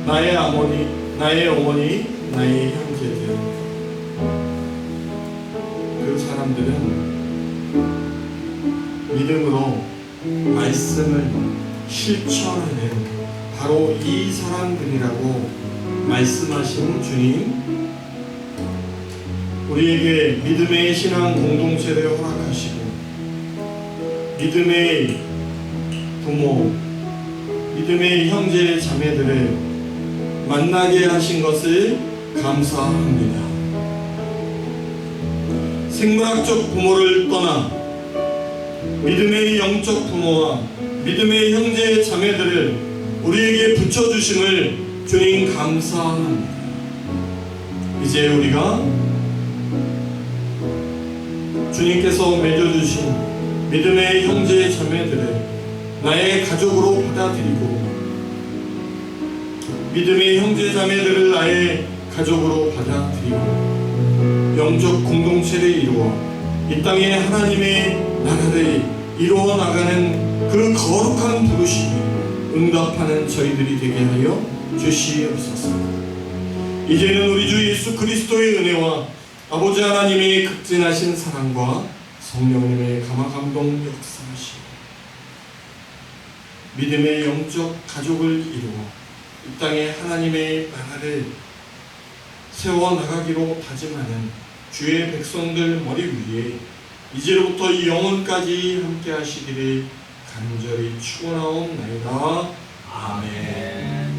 나의 어머니, 나의 형제들, 그 사람들은 믿음으로 말씀을 실천하는 바로 이 사람들이라고 말씀하신 주님, 우리에게 믿음의 신앙 공동체를 허락하시고 믿음의 부모, 믿음의 형제 자매들을 만나게 하신 것을 감사합니다. 생물학적 부모를 떠나 믿음의 영적 부모와 믿음의 형제 자매들을 우리에게 붙여주심을 주님 감사합니다. 이제 우리가 주님께서 맺어주신 믿음의 형제 자매들을 나의 가족으로 받아들이고 믿음의 형제 자매들을 나의 가족으로 받아들이고 영적 공동체를 이루어 이 땅에 하나님의 나라를 이루어 나가는 그 거룩한 부르심에 응답하는 저희들이 되게 하여 주시옵소서. 이제는 우리 주 예수 그리스도의 은혜와 아버지 하나님의 극진하신 사랑과 성령님의 감화감동 역사하시고 믿음의 영적 가족을 이루어 이 땅에 하나님의 나라를 세워나가기로 다짐하는 주의 백성들 머리 위에 이제로부터 이 영원까지 함께 하시기를 간절히 축원하옵나이다. 아멘.